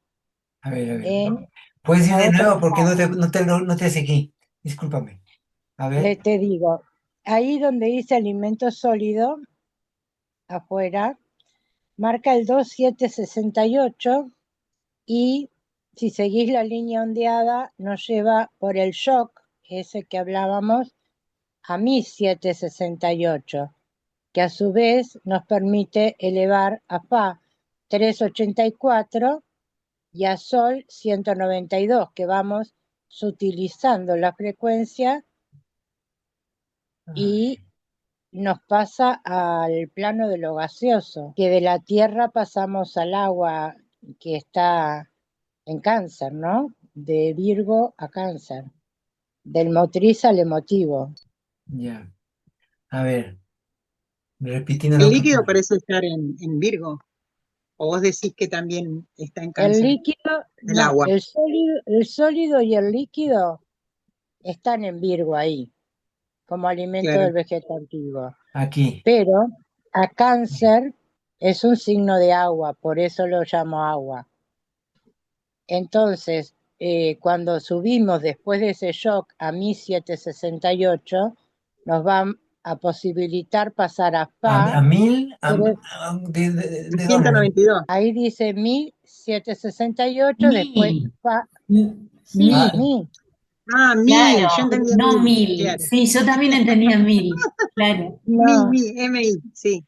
A ver. en Puedes ir la de otra nuevo porque escala. no te seguí. Discúlpame. A ver. Te digo, ahí donde dice alimento sólido, afuera, marca el 2768 y si seguís la línea ondeada nos lleva por el shock, ese que hablábamos, a mi 768, que a su vez nos permite elevar a Fa 384 y a Sol 192, que vamos sutilizando la frecuencia y nos pasa al plano de lo gaseoso, que de la Tierra pasamos al agua que está en Cáncer, ¿no? De Virgo a Cáncer, del motriz al emotivo. Ya. A ver, repitiendo El lo que. líquido parece estar en Virgo, o vos decís que también está en El Cáncer, líquido, el no, agua. el sólido y el líquido están en Virgo ahí, como alimento Claro. del vegetativo. Aquí. Pero a Cáncer es un signo de agua, por eso lo llamo agua. Entonces, cuando subimos después de ese shock a 1768, nos va a posibilitar pasar a A Fa, 1000, pero ¿de dónde? 192. ahí dice 1768, después Mi, Fa, mi, Ah, mi. Ah, claro, mil, yo entendía no mil, 1000. claro. Sí, yo también entendía 1000, claro. No, MI, sí.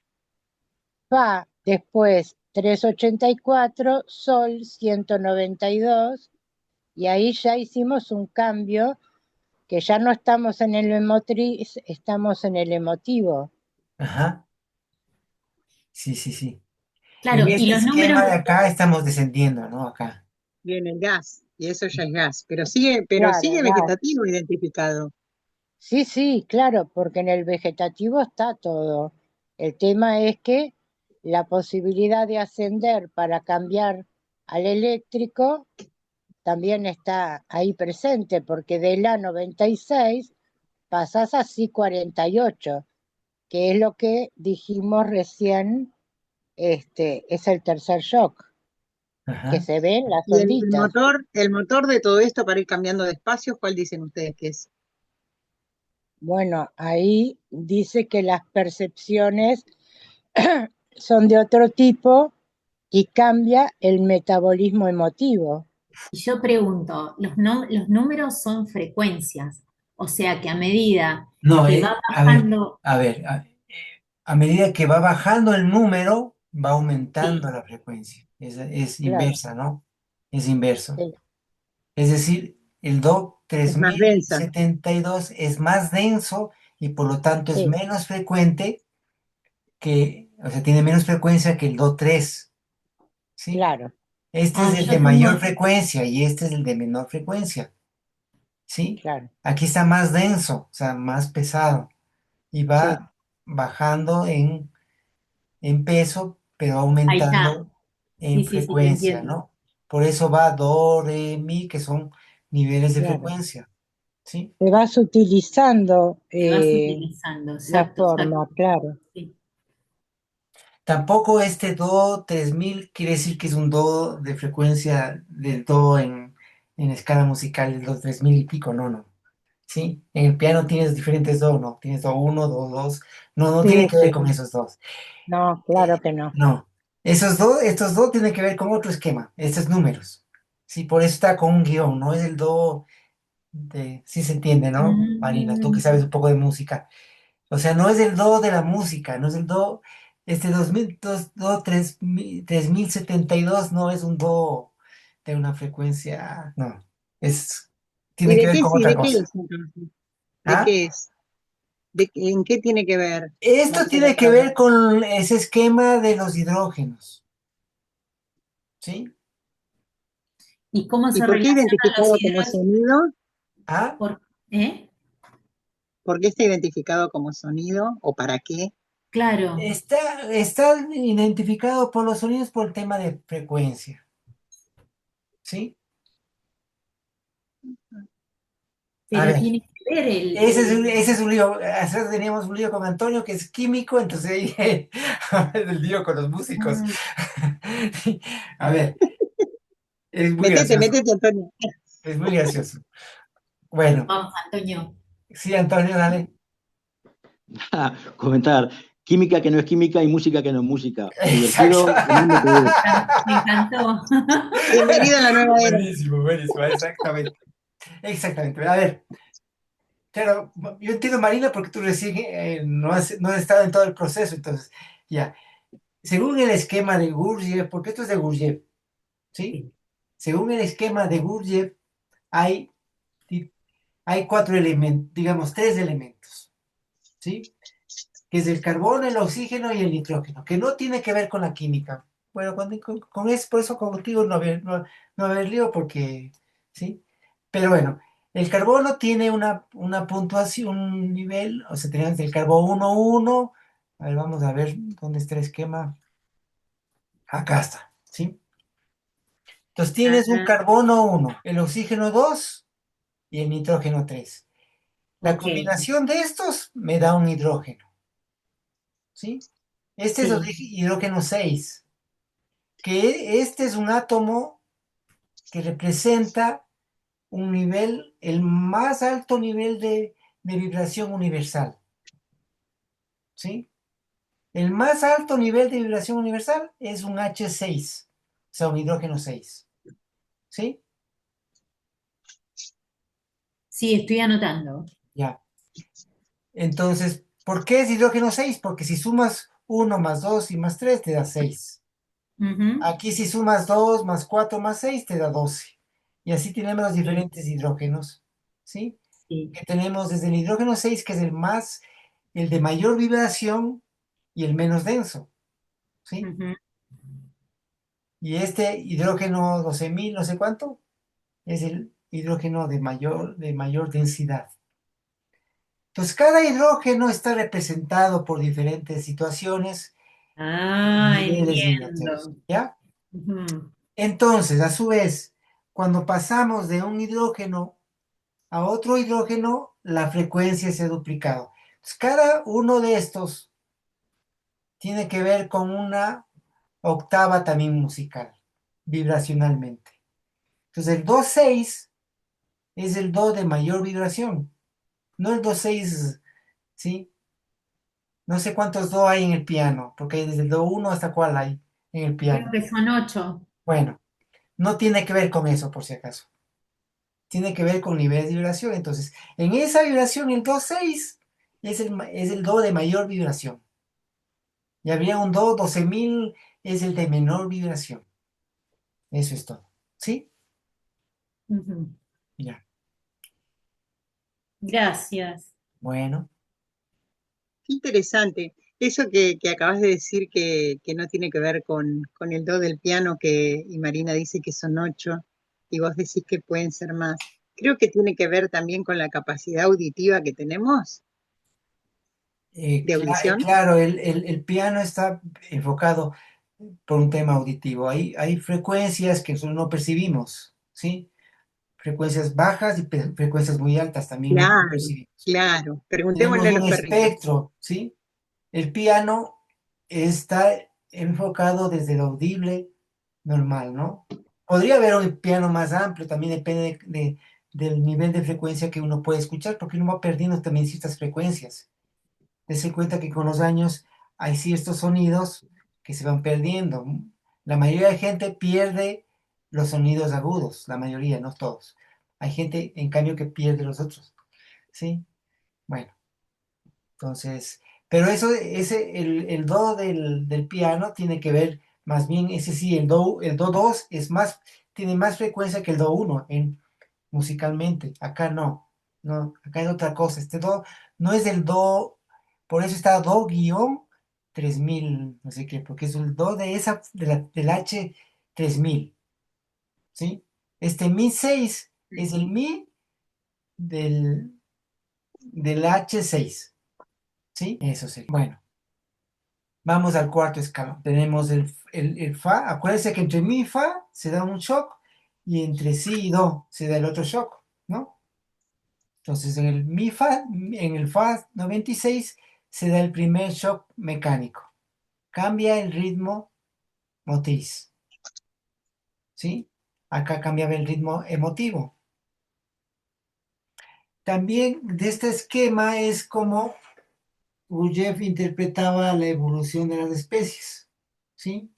Fa, después 384, Sol 192, y ahí ya hicimos un cambio que ya no estamos en el emotriz, estamos en el emotivo. ajá. Sí. Y Claro, en y este los números, esquema de acá estamos descendiendo, ¿no? Acá. Bien, el gas. y eso ya es gas, pero sigue Claro, gas. vegetativo identificado. Sí, sí, claro, porque en el vegetativo está todo. El tema es que la posibilidad de ascender para cambiar al eléctrico también está ahí presente, porque de la 96 pasás a SI 48, que es lo que dijimos recién, es el tercer shock, que Ajá. se ven las Y onditas. el motor de todo esto para ir cambiando de espacios, ¿cuál dicen ustedes que es? Bueno, ahí dice que las percepciones son de otro tipo y cambia el metabolismo emotivo. Y yo pregunto, los números son frecuencias, o sea que a medida No, que va a ver, bajando, a ver, a medida que va bajando el número, va sí, aumentando la frecuencia. Es Claro, inversa, ¿no? Es inverso. sí, Es decir, el Do Es más densa. 3072 es más denso y por lo tanto es sí, menos frecuente que, o sea, tiene menos frecuencia que el Do 3, ¿sí? claro, Este es el yo de mayor tengo, frecuencia y este es el de menor frecuencia, ¿sí? claro, Aquí está más denso, o sea, más pesado y sí, va bajando en peso, pero ahí está, aumentando en sí, sí, sí, te frecuencia, entiendo, ¿no? Por eso va do, re, mi, que son niveles de claro. frecuencia, ¿sí? Te vas utilizando te vas utilizando, la exacto, exacto, forma, claro. sí. Tampoco este do 3000 quiere decir que es un do de frecuencia del do en escala musical de los 3000 y pico, no, no. ¿Sí? En el piano tienes diferentes do, no, tienes do uno, do 2, no, no tiene Sí, que ver sí, con esos dos. no, claro que no. No, estos dos tienen que ver con otro esquema, estos números. Sí, por eso está con un guión, no es el do de, sí se entiende, ¿no? Marina, tú que sabes Mm, un poco de música. O sea, no es el do de la música, no es el do, este 3072 no es un do de una frecuencia, no, es, ¿Y tiene que ver con otra de qué cosa. es entonces? ¿De ¿Ah? qué es? ¿En qué tiene que ver, Esto Marcela, tiene que para ver con ese esquema de los hidrógenos, ¿sí? ¿Y cómo ¿Y se por qué relacionan los identificado como hidrógenos? sonido? ¿Ah? ¿Eh? ¿Por qué está identificado como sonido o para qué? Claro, Está identificado por los sonidos por el tema de frecuencia, ¿sí? A pero ver, tiene que ver el, ese es un lío. Ayer teníamos un lío con Antonio, que es químico, entonces ahí el lío con los músicos. mm, A ver, es muy Métete, gracioso, métete, Antonio. es muy gracioso. Bueno, vamos, Antonio. sí, Antonio, dale. Comentar, química que no es química y música que no es música. Exacto. Divertido, lo mismo que es. Me encantó. Bienvenido a la nueva era. Buenísimo, buenísimo, exactamente. Exactamente. A ver, claro, yo entiendo, Marina, porque tú recién no has estado en todo el proceso, entonces, ya. Según el esquema de Gurdjieff, porque esto es de Gurdjieff, ¿sí? Sí, Según el esquema de Gurdjieff, hay, hay cuatro elementos, digamos, tres elementos, ¿sí? Que es el carbono, el oxígeno y el nitrógeno, que no tiene que ver con la química. Bueno, por eso contigo no haber lío, porque, ¿sí? Pero bueno, el carbono tiene una puntuación, un nivel, o sea, tenemos el carbono 1,1. A ver, vamos a ver dónde está el esquema. Acá está, ¿sí? Entonces tienes un ajá, carbono 1, el oxígeno 2 y el nitrógeno 3. La ok, combinación de estos me da un hidrógeno, ¿sí? Este es sí, hidrógeno 6, que este es un átomo que representa un nivel, el más alto nivel de vibración universal, ¿sí? El más alto nivel de vibración universal es un H6, o sea, un hidrógeno 6, ¿sí? sí, estoy anotando. Ya. Entonces, ¿por qué es hidrógeno 6? Porque si sumas uno más 2 y más 3 te da 6. Ujú, Aquí si sumas 2 más 4 más 6 te da 12. Y así tenemos los sí, diferentes hidrógenos, ¿sí? sí, Que tenemos desde el hidrógeno 6, que es el de mayor vibración y el menos denso, ¿sí? ujú, Y este hidrógeno 12.000, no sé cuánto, es el hidrógeno de mayor densidad. Entonces, cada hidrógeno está representado por diferentes situaciones, niveles vibratorios, Entiendo. ¿ya? Ujú. Entonces, a su vez, cuando pasamos de un hidrógeno a otro hidrógeno, la frecuencia se ha duplicado. Entonces, cada uno de estos tiene que ver con una octava también musical, vibracionalmente. Entonces, el do 6 es el do de mayor vibración, no el do 6, ¿sí? No sé cuántos do hay en el piano, porque hay desde el do 1 hasta cuál hay en el Creo piano. que son 8. Bueno, no tiene que ver con eso, por si acaso. Tiene que ver con niveles de vibración. Entonces, en esa vibración, el do 6 es el do de mayor vibración. Y habría un do 12.000, es el de menor vibración. Eso es todo. ¿Sí? Ujú. Ya. Gracias. Bueno. Qué interesante. Eso que acabas de decir que no tiene que ver con el do del piano y Marina dice que son 8 y vos decís que pueden ser más. Creo que tiene que ver también con la capacidad auditiva que tenemos de audición. Claro, el piano está enfocado por un tema auditivo. Hay frecuencias que nosotros no percibimos, ¿sí? Frecuencias bajas y frecuencias muy altas también no Claro, percibimos. claro. Tenemos Preguntémosle a un los perritos. espectro, ¿sí? El piano está enfocado desde lo audible normal, ¿no? Podría haber un piano más amplio, también depende del nivel de frecuencia que uno puede escuchar, porque uno va perdiendo también ciertas frecuencias. Dese cuenta que con los años hay ciertos sonidos que se van perdiendo. La mayoría de gente pierde los sonidos agudos, la mayoría, no todos. Hay gente, en cambio, que pierde los otros, ¿sí? Bueno, entonces, pero el do del piano tiene que ver, más bien, ese sí, el do 2 tiene más frecuencia que el do 1 musicalmente. Acá no, acá es otra cosa. Este do no es el do, por eso está do guión 3000, no sé qué, porque es el do del H 3000, ¿sí? Este mi 6 es el mi del, del H 6, ¿sí? Eso sí. Bueno, vamos al cuarto escalón. Tenemos el fa. Acuérdense que entre mi y fa se da un shock y entre si y do se da el otro shock, ¿no? Entonces, en el fa 96 se da el primer shock mecánico. Cambia el ritmo motriz, ¿sí? Acá cambiaba el ritmo emotivo. También de este esquema es como Gurdjieff interpretaba la evolución de las especies, ¿sí?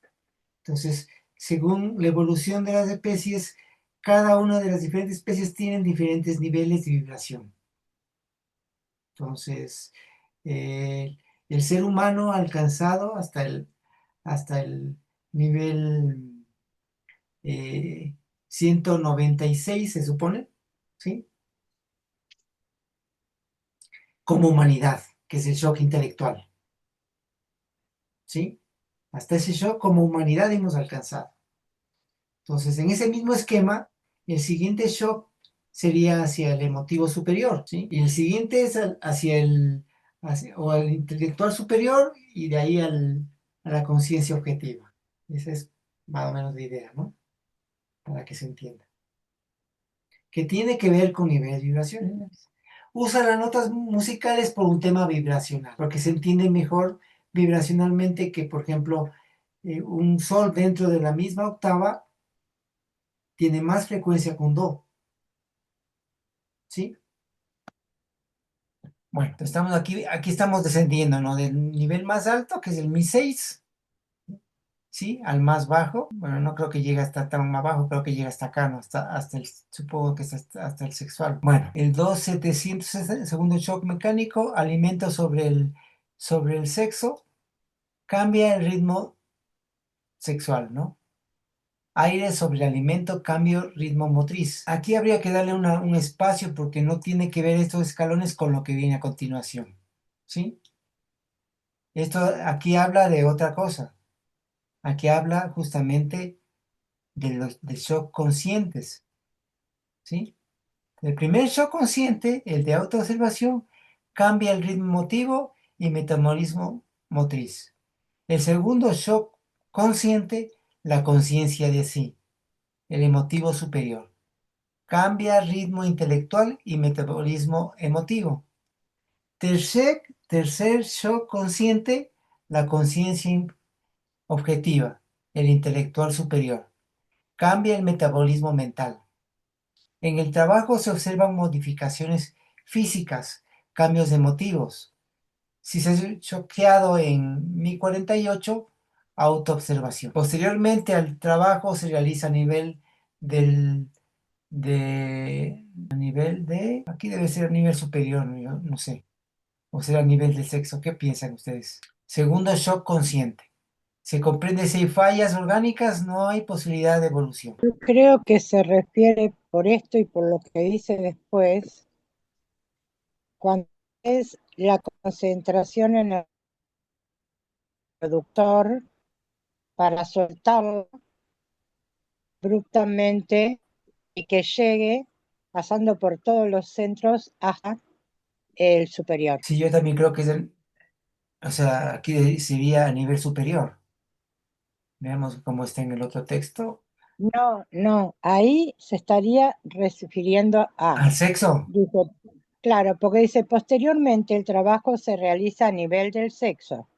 Entonces, según la evolución de las especies, cada una de las diferentes especies tienen diferentes niveles de vibración. Entonces, el ser humano ha alcanzado hasta el nivel 196, se supone, ¿sí? Como humanidad, que es el shock intelectual, ¿sí? Hasta ese shock como humanidad hemos alcanzado. Entonces, en ese mismo esquema, el siguiente shock sería hacia el emotivo superior, ¿sí? Y el siguiente es o al intelectual superior y de ahí a la conciencia objetiva. Esa es más o menos la idea, ¿no? Para que se entienda. Que tiene que ver con niveles vibracionales. Usa las notas musicales por un tema vibracional, porque se entiende mejor vibracionalmente que, por ejemplo, un sol dentro de la misma octava tiene más frecuencia que un do, ¿sí? Bueno, estamos aquí estamos descendiendo, ¿no? Del nivel más alto, que es el Mi 6, ¿sí? Al más bajo. Bueno, no creo que llegue hasta tan abajo, creo que llega hasta acá, ¿no? Supongo que es hasta el sexual. Bueno, el 2700 es el segundo shock mecánico, alimento sobre el sexo, cambia el ritmo sexual, ¿no? Aire sobre alimento, cambio, ritmo motriz. Aquí habría que darle un espacio porque no tiene que ver estos escalones con lo que viene a continuación, ¿sí? Esto aquí habla de otra cosa. Aquí habla justamente de shock conscientes. ¿sí? El primer shock consciente, el de autoobservación, cambia el ritmo emotivo y metabolismo motriz. El segundo shock consciente, la conciencia de sí, el emotivo superior. Cambia ritmo intelectual y metabolismo emotivo. Tercer shock consciente, la conciencia objetiva, el intelectual superior. Cambia el metabolismo mental. En el trabajo se observan modificaciones físicas, cambios emotivos. Si se ha choqueado en Mi 48, autoobservación. Posteriormente al trabajo se realiza a nivel aquí debe ser a nivel superior, no sé, o sea, a nivel del sexo. ¿Qué piensan ustedes? Segundo shock consciente. Se comprende si hay fallas orgánicas, no hay posibilidad de evolución. Yo creo que se refiere por esto y por lo que dice después, cuando es la concentración en el productor para soltarlo abruptamente y que llegue pasando por todos los centros hasta el superior. Sí, yo también creo que o sea, aquí sería a nivel superior. Veamos cómo está en el otro texto. No, ahí se estaría refiriendo a, ¿Al sexo? dice, claro, porque dice, posteriormente el trabajo se realiza a nivel del sexo.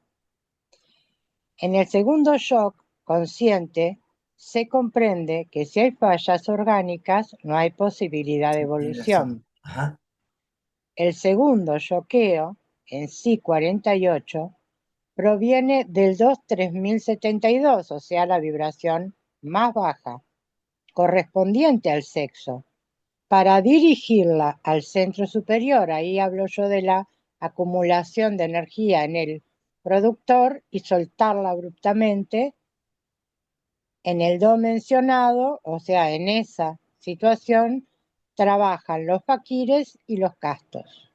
En el segundo shock consciente se comprende que si hay fallas orgánicas no hay posibilidad de Tienes razón. evolución. Ajá. El segundo choqueo, en sí 48, proviene del 23072, o sea, la vibración más baja, correspondiente al sexo, para dirigirla al centro superior. Ahí hablo yo de la acumulación de energía en el productor y soltarla abruptamente. En el do mencionado, o sea, en esa situación, trabajan los faquires y los castos.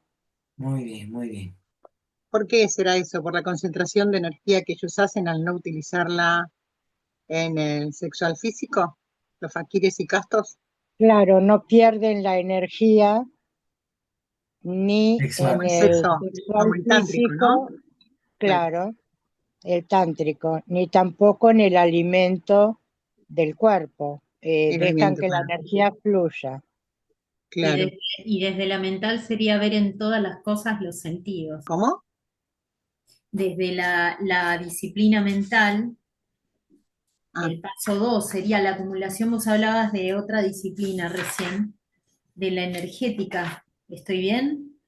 Muy bien, muy bien. ¿Por qué será eso? ¿Por la concentración de energía que ellos hacen al no utilizarla en el sexual físico? ¿Los faquires y castos? Claro, no pierden la energía ni Sexual. en Como el el sexo, como sexual el tántrico, ¿no? físico, Claro, claro, el tántrico, ni tampoco en el alimento del cuerpo. el Dejan alimento, que la claro, energía fluya. Y claro. desde la mental sería ver en todas las cosas los sentidos. ¿Cómo? Desde la disciplina mental, Ah, el paso 2 sería la acumulación. Vos hablabas de otra disciplina recién, de la energética. ¿Estoy bien?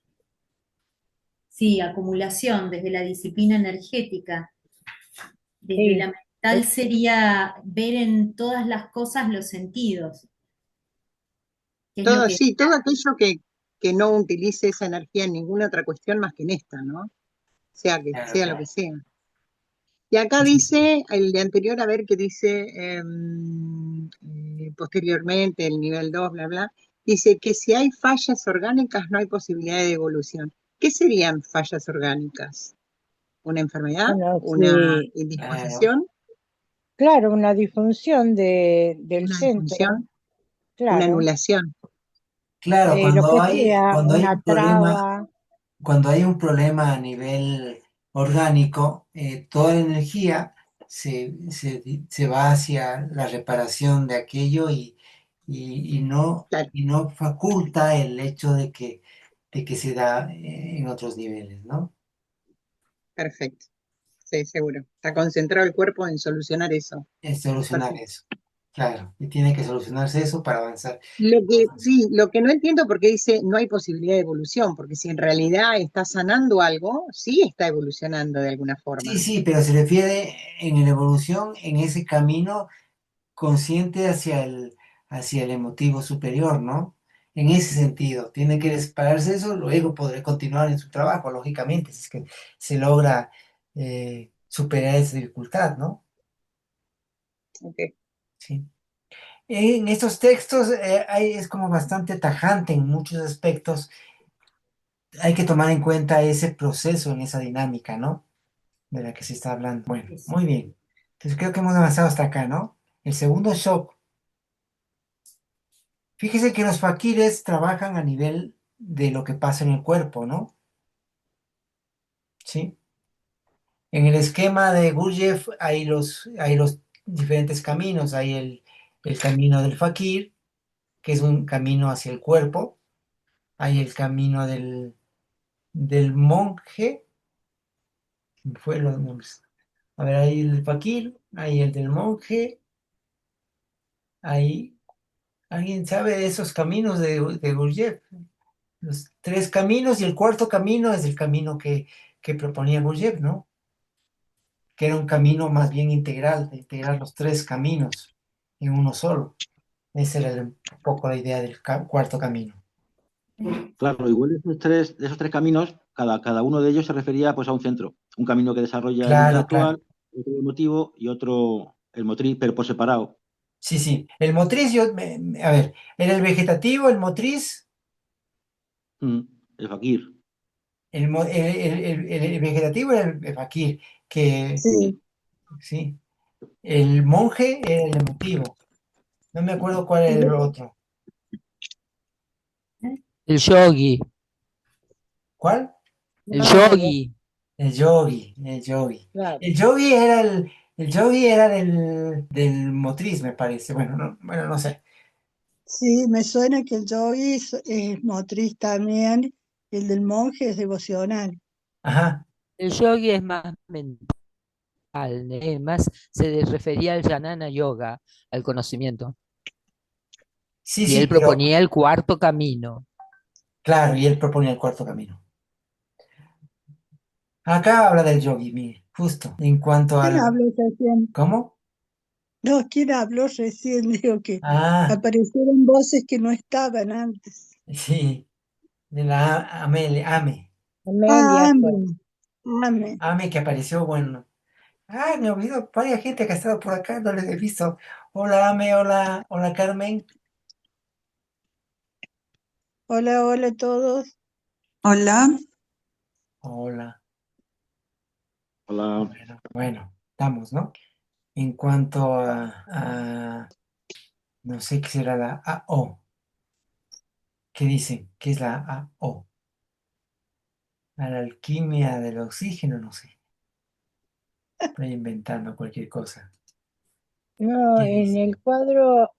Sí, acumulación desde la disciplina energética. Desde Sí, la mental sería ver en todas las cosas los sentidos, que es lo todo, que... sí, todo aquello que no utilice esa energía en ninguna otra cuestión más que en esta, ¿no? Sea que Claro, sea lo que claro. sea. Y acá Sí, sí, sí. dice, el de anterior, a ver qué dice posteriormente, el nivel 2 bla, bla, dice que si hay fallas orgánicas no hay posibilidad de evolución. ¿Qué serían fallas orgánicas? ¿Una enfermedad? bueno, ¿Una sí, Claro. indisposición? claro, una disfunción del ¿Una centro, disfunción? ¿Una claro, anulación? Claro, lo que sea, una traba. cuando hay un problema a nivel orgánico, toda la energía se va hacia la reparación de aquello Claro, y no faculta el hecho de que se da en otros niveles, ¿no? perfecto. Sí, seguro. Está concentrado el cuerpo en solucionar eso. Es solucionar Perfecto. eso. Claro, y tiene que solucionarse eso para avanzar. Sí, lo que no entiendo porque dice no hay posibilidad de evolución, porque si en realidad está sanando algo, sí está evolucionando de alguna Sí, forma. sí, pero se refiere en la evolución, en ese camino consciente hacia el emotivo superior, ¿no? En ese sentido, tiene que dispararse eso, luego podré continuar en su trabajo, lógicamente, si es que se logra superar esa dificultad, ¿no? Ok. Sí. En estos textos es como bastante tajante en muchos aspectos. Hay que tomar en cuenta ese proceso, en esa dinámica, ¿no? De la que se está hablando. Bueno, muy bien. Entonces creo que hemos avanzado hasta acá, ¿no? El segundo shock Fíjese que los faquires trabajan a nivel de lo que pasa en el cuerpo, ¿no? ¿Sí? En el esquema de Gurdjieff hay los diferentes caminos. Hay el camino del fakir, que es un camino hacia el cuerpo. Hay el camino del monje. Fue los nombres. A ver, hay el fakir, hay el del monje. Hay, ¿alguien sabe de esos caminos de Gurdjieff? Los tres caminos, y el cuarto camino es el camino que proponía Gurdjieff, ¿no? Que era un camino más bien integral, de integrar los tres caminos en uno solo. Esa era un poco la idea del cuarto camino. Claro, igual de esos tres caminos, cada uno de ellos se refería pues a un centro. Un camino que desarrolla el Claro, claro. intelectual, otro el emotivo y otro el motriz, pero por separado. Sí, sí. El motriz, a ver, era el vegetativo, el motriz, Mm, el fakir. el vegetativo era el fakir, que Sí, sí. El monje era el emotivo. No me acuerdo cuál era el otro. El yogi, ¿Cuál? el Ah, yogi. El yogi, el yogi. claro. El yogi era del motriz, me parece. Bueno, no sé. sí, me suena que el yogi es motriz también, y el del monje es devocional. Ajá. El yogi es más mental, más se refería al jnana yoga, al conocimiento. Sí, Y sí, él pero proponía el cuarto camino. claro, y él proponía el cuarto camino. Acá habla del yogi, mire, justo, en cuanto ¿Quién al... habló recién? ¿Cómo? No, ¿quién habló recién? Digo que Ah, aparecieron voces que no estaban antes. sí, de la Ame. Ah, Amelia fue. amén, amén. Ame que apareció, bueno. Ah, me olvidó, varias gente que ha estado por acá, no les he visto. Hola, Ame, hola, Carmen. Hola, hola a todos. Hola, Hola. Hola. Bueno, estamos, ¿no? En cuanto no sé qué será la AO. ¿Qué dicen? ¿Qué es la AO? A la alquimia del oxígeno, no sé. Estoy inventando cualquier cosa. No, ¿Qué en dicen? el cuadro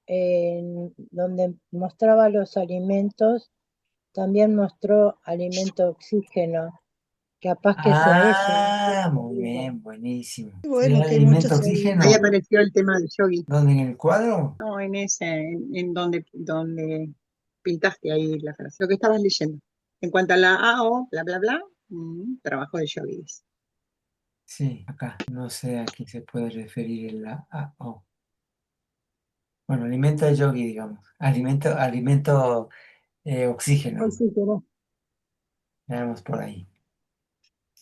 donde mostraba los alimentos, también mostró alimento oxígeno. Capaz que sea eso, no estoy Ah, muy segura. bien, buenísimo. Bueno, ¿Sería el que hay alimento muchos Ahí oxígeno? apareció el tema del yogi. ¿Dónde en el cuadro? No, en ese, en donde pintaste ahí la frase, lo que estabas leyendo. En cuanto a la AO, bla, bla, bla, trabajo de yogi, dice. Sí, acá. No sé a qué se puede referir el AO. Bueno, alimento de yogi, digamos. Alimento oxígeno. oxígenos. Veamos por ahí.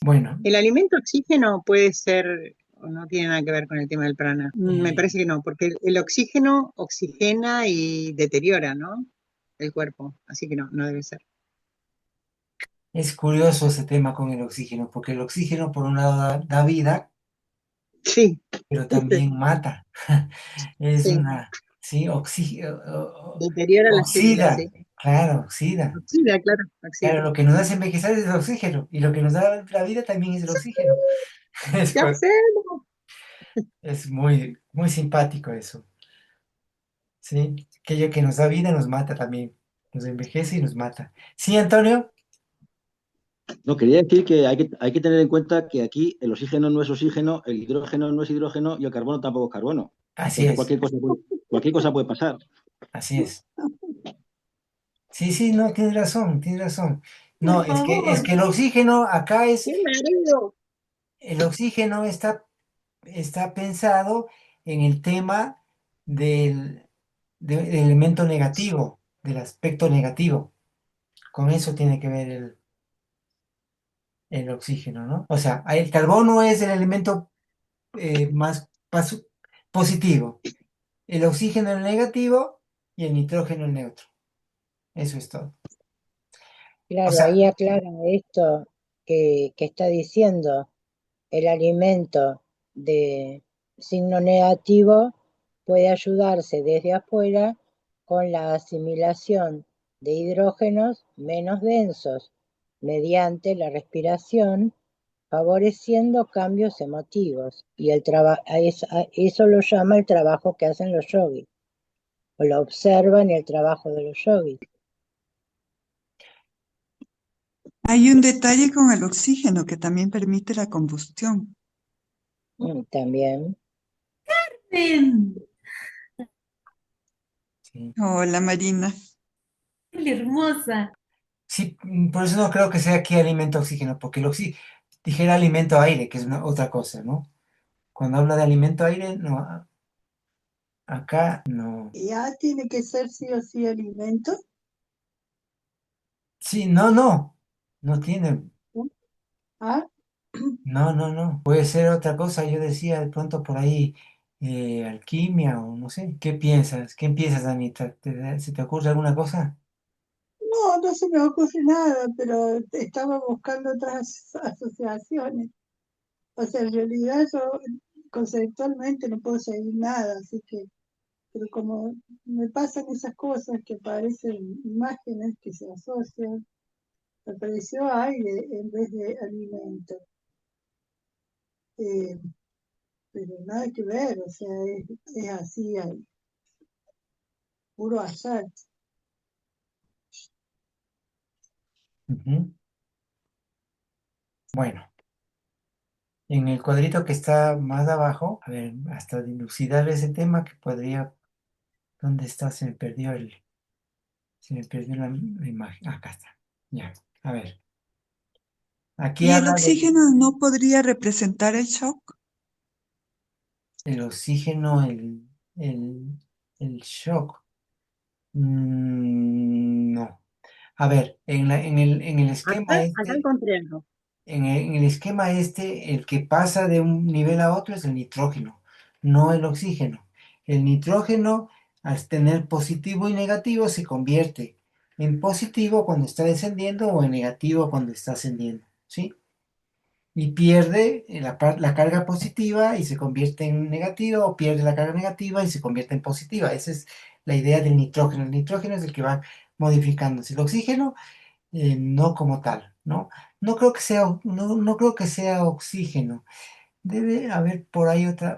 Bueno, El alimento oxígeno puede ser, o no tiene nada que ver con el tema del prana. Me eh, parece que no, porque el oxígeno oxigena y deteriora, ¿no? El cuerpo, así que no, no debe ser. es curioso ese tema con el oxígeno, porque el oxígeno por un lado da vida, Sí, pero ¿viste? también mata. Es Sí, una, sí, deteriora las células, oxida, sí. claro, oxida. Oxida, claro, oxida. Claro, lo que nos hace envejecer es el oxígeno, y lo que nos da la vida también es el oxígeno. Es, ¿Qué hacemos? es muy, muy simpático eso, ¿sí? Aquello que nos da vida nos mata también, nos envejece y nos mata. ¿Sí, Antonio? No, quería decir que hay que tener en cuenta que aquí el oxígeno no es oxígeno, el hidrógeno no es hidrógeno y el carbono tampoco es carbono. Así Entonces es, cualquier cosa puede pasar. así es. Sí, sí, no, tienes razón, tienes razón. Por No, es favor, que el oxígeno acá qué mareo. el oxígeno está pensado en el tema del elemento negativo, del aspecto negativo. Con eso tiene que ver el oxígeno, ¿no? O sea, el carbono es el elemento más positivo, el oxígeno el negativo y el nitrógeno el neutro. Eso es todo. O Claro, sea, ahí aclara esto que está diciendo. El alimento de signo negativo puede ayudarse desde afuera con la asimilación de hidrógenos menos densos mediante la respiración, favoreciendo cambios emotivos. Y eso lo llama el trabajo que hacen los yogis, o lo observan el trabajo de los yogis. Hay un detalle con el oxígeno que también permite la combustión. También. ¡Ven! Sí. Hola, Marina. ¡Qué hermosa! Sí, por eso no creo que sea aquí alimento oxígeno, porque dijera alimento aire, que es otra cosa, ¿no? Cuando habla de alimento aire, no, acá no. Ya tiene que ser sí o sí alimento. Sí, no tiene, ¿Ah? no. Puede ser otra cosa, yo decía de pronto por ahí alquimia o no sé. ¿Qué piensas? ¿Qué piensas, Anita? ¿Se te ocurre alguna cosa? No, no se me ocurre nada, pero estaba buscando otras asociaciones. O sea, en realidad yo conceptualmente no puedo seguir nada, así que, pero como me pasan esas cosas que aparecen imágenes que se asocian, me apareció aire en vez de alimento. Eh, pero nada que ver, o sea, es así, puro azar. Ujú. Bueno, en el cuadrito que está más abajo, a ver, hasta dilucidar ese tema que podría, ¿dónde está? Se me perdió la imagen. Acá está. Ya, a ver. Aquí ¿Y el habla oxígeno no podría representar el shock? del oxígeno, el shock. No. A ver, en el esquema Acá este, encontré algo. en el esquema este, el que pasa de un nivel a otro es el nitrógeno, no el oxígeno. El nitrógeno, al tener positivo y negativo, se convierte en positivo cuando está descendiendo o en negativo cuando está ascendiendo, ¿sí? Y pierde la carga positiva y se convierte en negativa, o pierde la carga negativa y se convierte en positiva. Esa es la idea del nitrógeno. El nitrógeno es el que va modificándose. El oxígeno, no como tal, ¿no? No creo que sea oxígeno. Debe haber por ahí otra.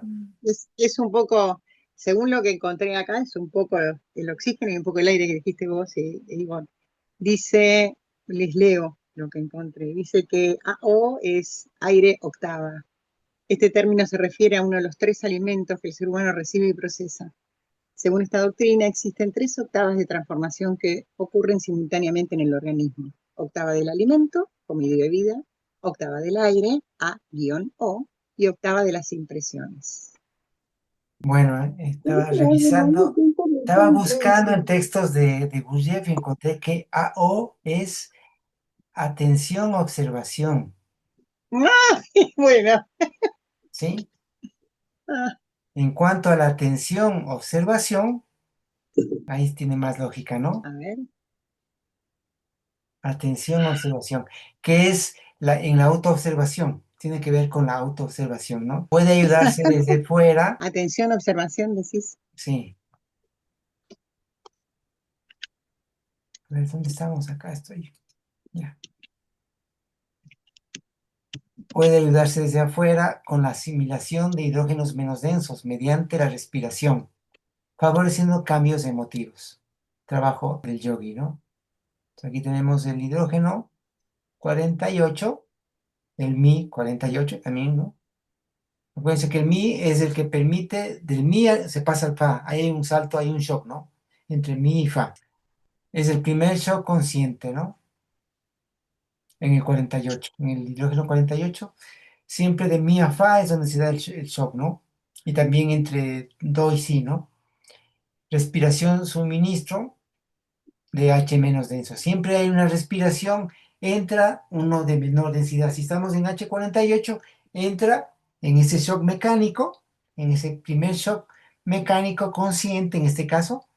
Es un poco, según lo que encontré acá, es un poco el oxígeno y un poco el aire que dijiste vos, Ivonne. Dice, les leo lo que encontré, dice que AO es aire octava. Este término se refiere a uno de los 3 alimentos que el ser humano recibe y procesa. Según esta doctrina, existen 3 octavas de transformación que ocurren simultáneamente en el organismo. Octava del alimento, comida y bebida, octava del aire, A-O, y octava de las impresiones. Bueno, estaba revisando, estaba buscando en textos de Gurdjieff y encontré que AO es atención, observación, ¡Ah! Bueno. ¿sí? Ah, En cuanto a la atención, observación, ahí tiene más lógica, ¿no? a ver. Atención, observación, que es en la autoobservación, tiene que ver con la autoobservación, ¿no? Puede ayudarse desde fuera, Atención, observación, decís. sí. A ver, ¿dónde estamos? Acá estoy. Ya. Puede ayudarse desde afuera con la asimilación de hidrógenos menos densos mediante la respiración, favoreciendo cambios emotivos. Trabajo del yogi, ¿no? Entonces, aquí tenemos el hidrógeno 48, el Mi 48 también, ¿no? Acuérdense que el Mi es el que permite, del Mi se pasa al Fa, ahí hay un salto, hay un shock, ¿no? Entre Mi y Fa. Es el primer shock consciente, ¿no? En el 48, en el hidrógeno 48, siempre de Mi a Fa es donde se da el shock, ¿no? Y también entre Do y Si, ¿no? Respiración, suministro de H menos denso. Siempre hay una respiración, entra uno de menor densidad. Si estamos en H48, entra en ese shock mecánico, en ese primer shock mecánico consciente, en este caso,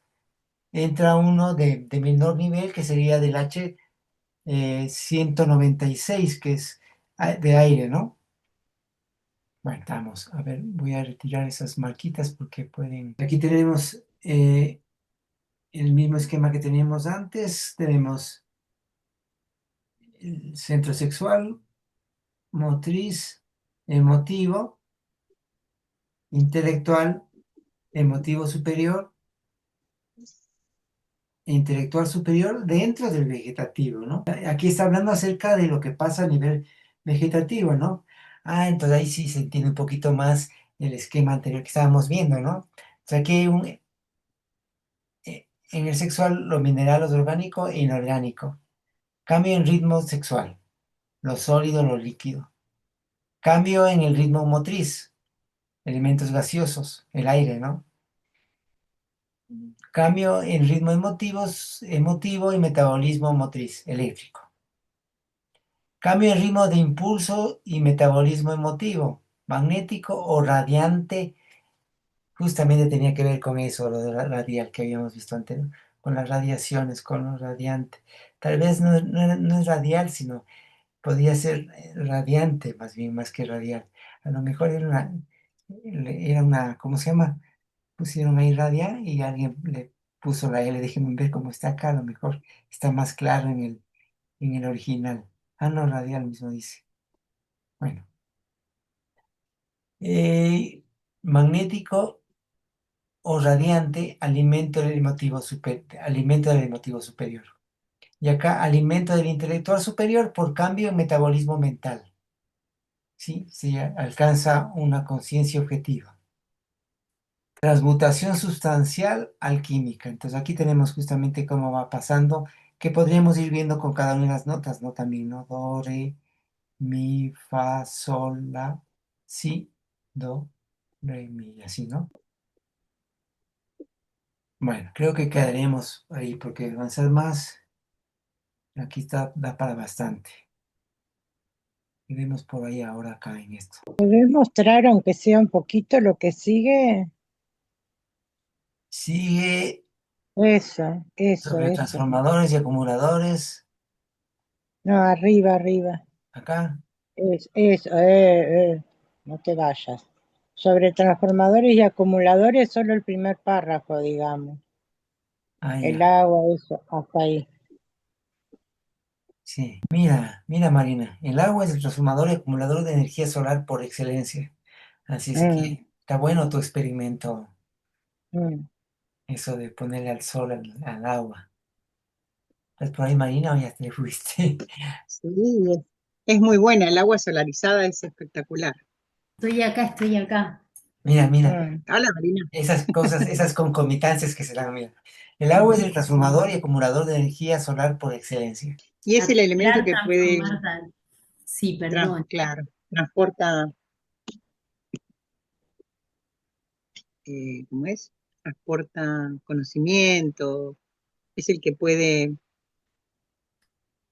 entra uno de menor nivel, que sería del H 196, que es de aire, ¿no? Bueno, vamos, a ver, voy a retirar esas marquitas porque pueden. Aquí tenemos el mismo esquema que teníamos antes. Tenemos el centro sexual, motriz, emotivo, intelectual, emotivo superior e intelectual superior dentro del vegetativo, ¿no? Aquí está hablando acerca de lo que pasa a nivel vegetativo, ¿no? Ah, entonces ahí sí se entiende un poquito más el esquema anterior que estábamos viendo, ¿no? O sea, que hay en el sexual lo mineral, lo orgánico e inorgánico. Cambio en ritmo sexual, lo sólido, lo líquido. Cambio en el ritmo motriz, elementos gaseosos, el aire, ¿no? Cambio en ritmo emotivo y metabolismo motriz, eléctrico. Cambio en ritmo de impulso y metabolismo emotivo, magnético o radiante. Justamente tenía que ver con eso, lo de la radial que habíamos visto antes, ¿no? Con las radiaciones, con lo radiante. Tal vez no es radial, sino podía ser radiante, más bien, más que radial. A lo mejor era una, ¿cómo se llama? Pusieron ahí radial y alguien le puso la L. Déjenme ver cómo está acá, a lo mejor está más claro en el original. Ah, no, radial mismo dice. Bueno. Magnético o radiante, alimento del emotivo superior. Y acá, alimento del intelectual superior por cambio en metabolismo mental. ¿Sí? Se alcanza una conciencia objetiva. Transmutación sustancial alquímica. Entonces aquí tenemos justamente cómo va pasando, que podríamos ir viendo con cada una de las notas, ¿no? También, ¿no? Do, re, mi, fa, sol, la, si, do, re, mi, y así, ¿no? Bueno, creo que quedaremos ahí porque avanzar más, aquí está, da para bastante. Iremos por ahí ahora acá en esto. ¿Podés mostrar, aunque sea un poquito, lo que sigue? Sigue Eso, sobre eso. transformadores y acumuladores, No, arriba, arriba. acá. Eso, no te vayas. Sobre transformadores y acumuladores, solo el primer párrafo, digamos. Ah, El ya. agua, eso, hasta ahí. Sí, mira Marina, el agua es el transformador y acumulador de energía solar por excelencia. Así es Mm, que está bueno tu experimento, mm. eso de ponerle al sol al agua. ¿Estás por ahí Marina o ya te fuiste? Sí, es muy buena, el agua solarizada es espectacular. Estoy acá. Mira, Mm. Hola, Marina. esas cosas, esas concomitancias que se dan, mira. El agua es el transformador y acumulador de energía solar por excelencia. Y es el elemento Acumular, que puede, transformar, sí, perdón. claro, transporta, ¿cómo es? Transporta conocimiento, es el que puede,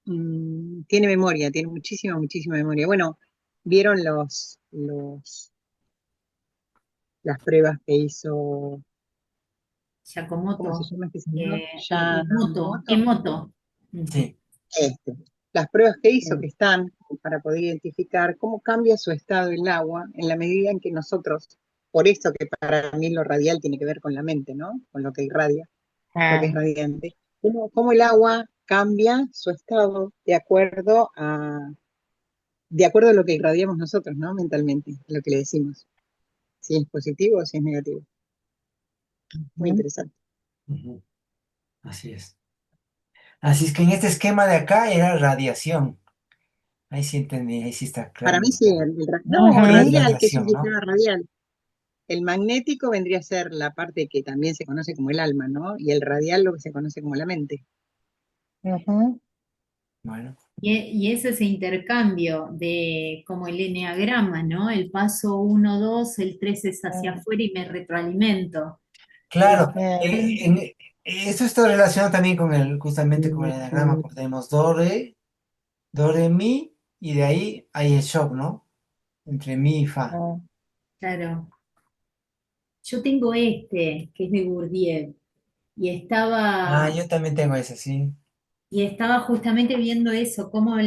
tiene memoria, tiene muchísima, muchísima memoria. Bueno, ¿vieron las pruebas que hizo, ¿cómo se Giacomoto, llama este señor? Ya, Emoto. Sí, este, las pruebas que hizo Mm, que están para poder identificar cómo cambia su estado el agua en la medida en que nosotros, por eso que para mí lo radial tiene que ver con la mente, ¿no? Con lo que irradia, lo que es ah, radiante. Cómo el agua cambia su estado de acuerdo a lo que irradiamos nosotros, ¿no? Mentalmente, lo que le decimos, si es positivo o si es negativo. Muy mm. interesante. ujú, así es. Así es que en este esquema de acá era radiación. Ahí sí entendí, ahí sí está Para claro. mí sí, no, Lo que es radial, ¿qué radiación, ¿no? significa radial? El magnético vendría a ser la parte que también se conoce como el alma, ¿no? Y el radial lo que se conoce como la mente. Ujú. Bueno, Y es ese intercambio de como el eneagrama, ¿no? El paso uno 2 el 3 es hacia Mm, afuera y me retroalimento. El claro, mm, esto está relacionado también con justamente con el diagrama, porque tenemos do, re, mi, y de ahí hay el shock, ¿no? Entre mi y fa. mm. claro, yo tengo este, que es de Gurdjieff, y Ah, estaba, yo también tengo ese, sí. y estaba justamente viendo eso, cómo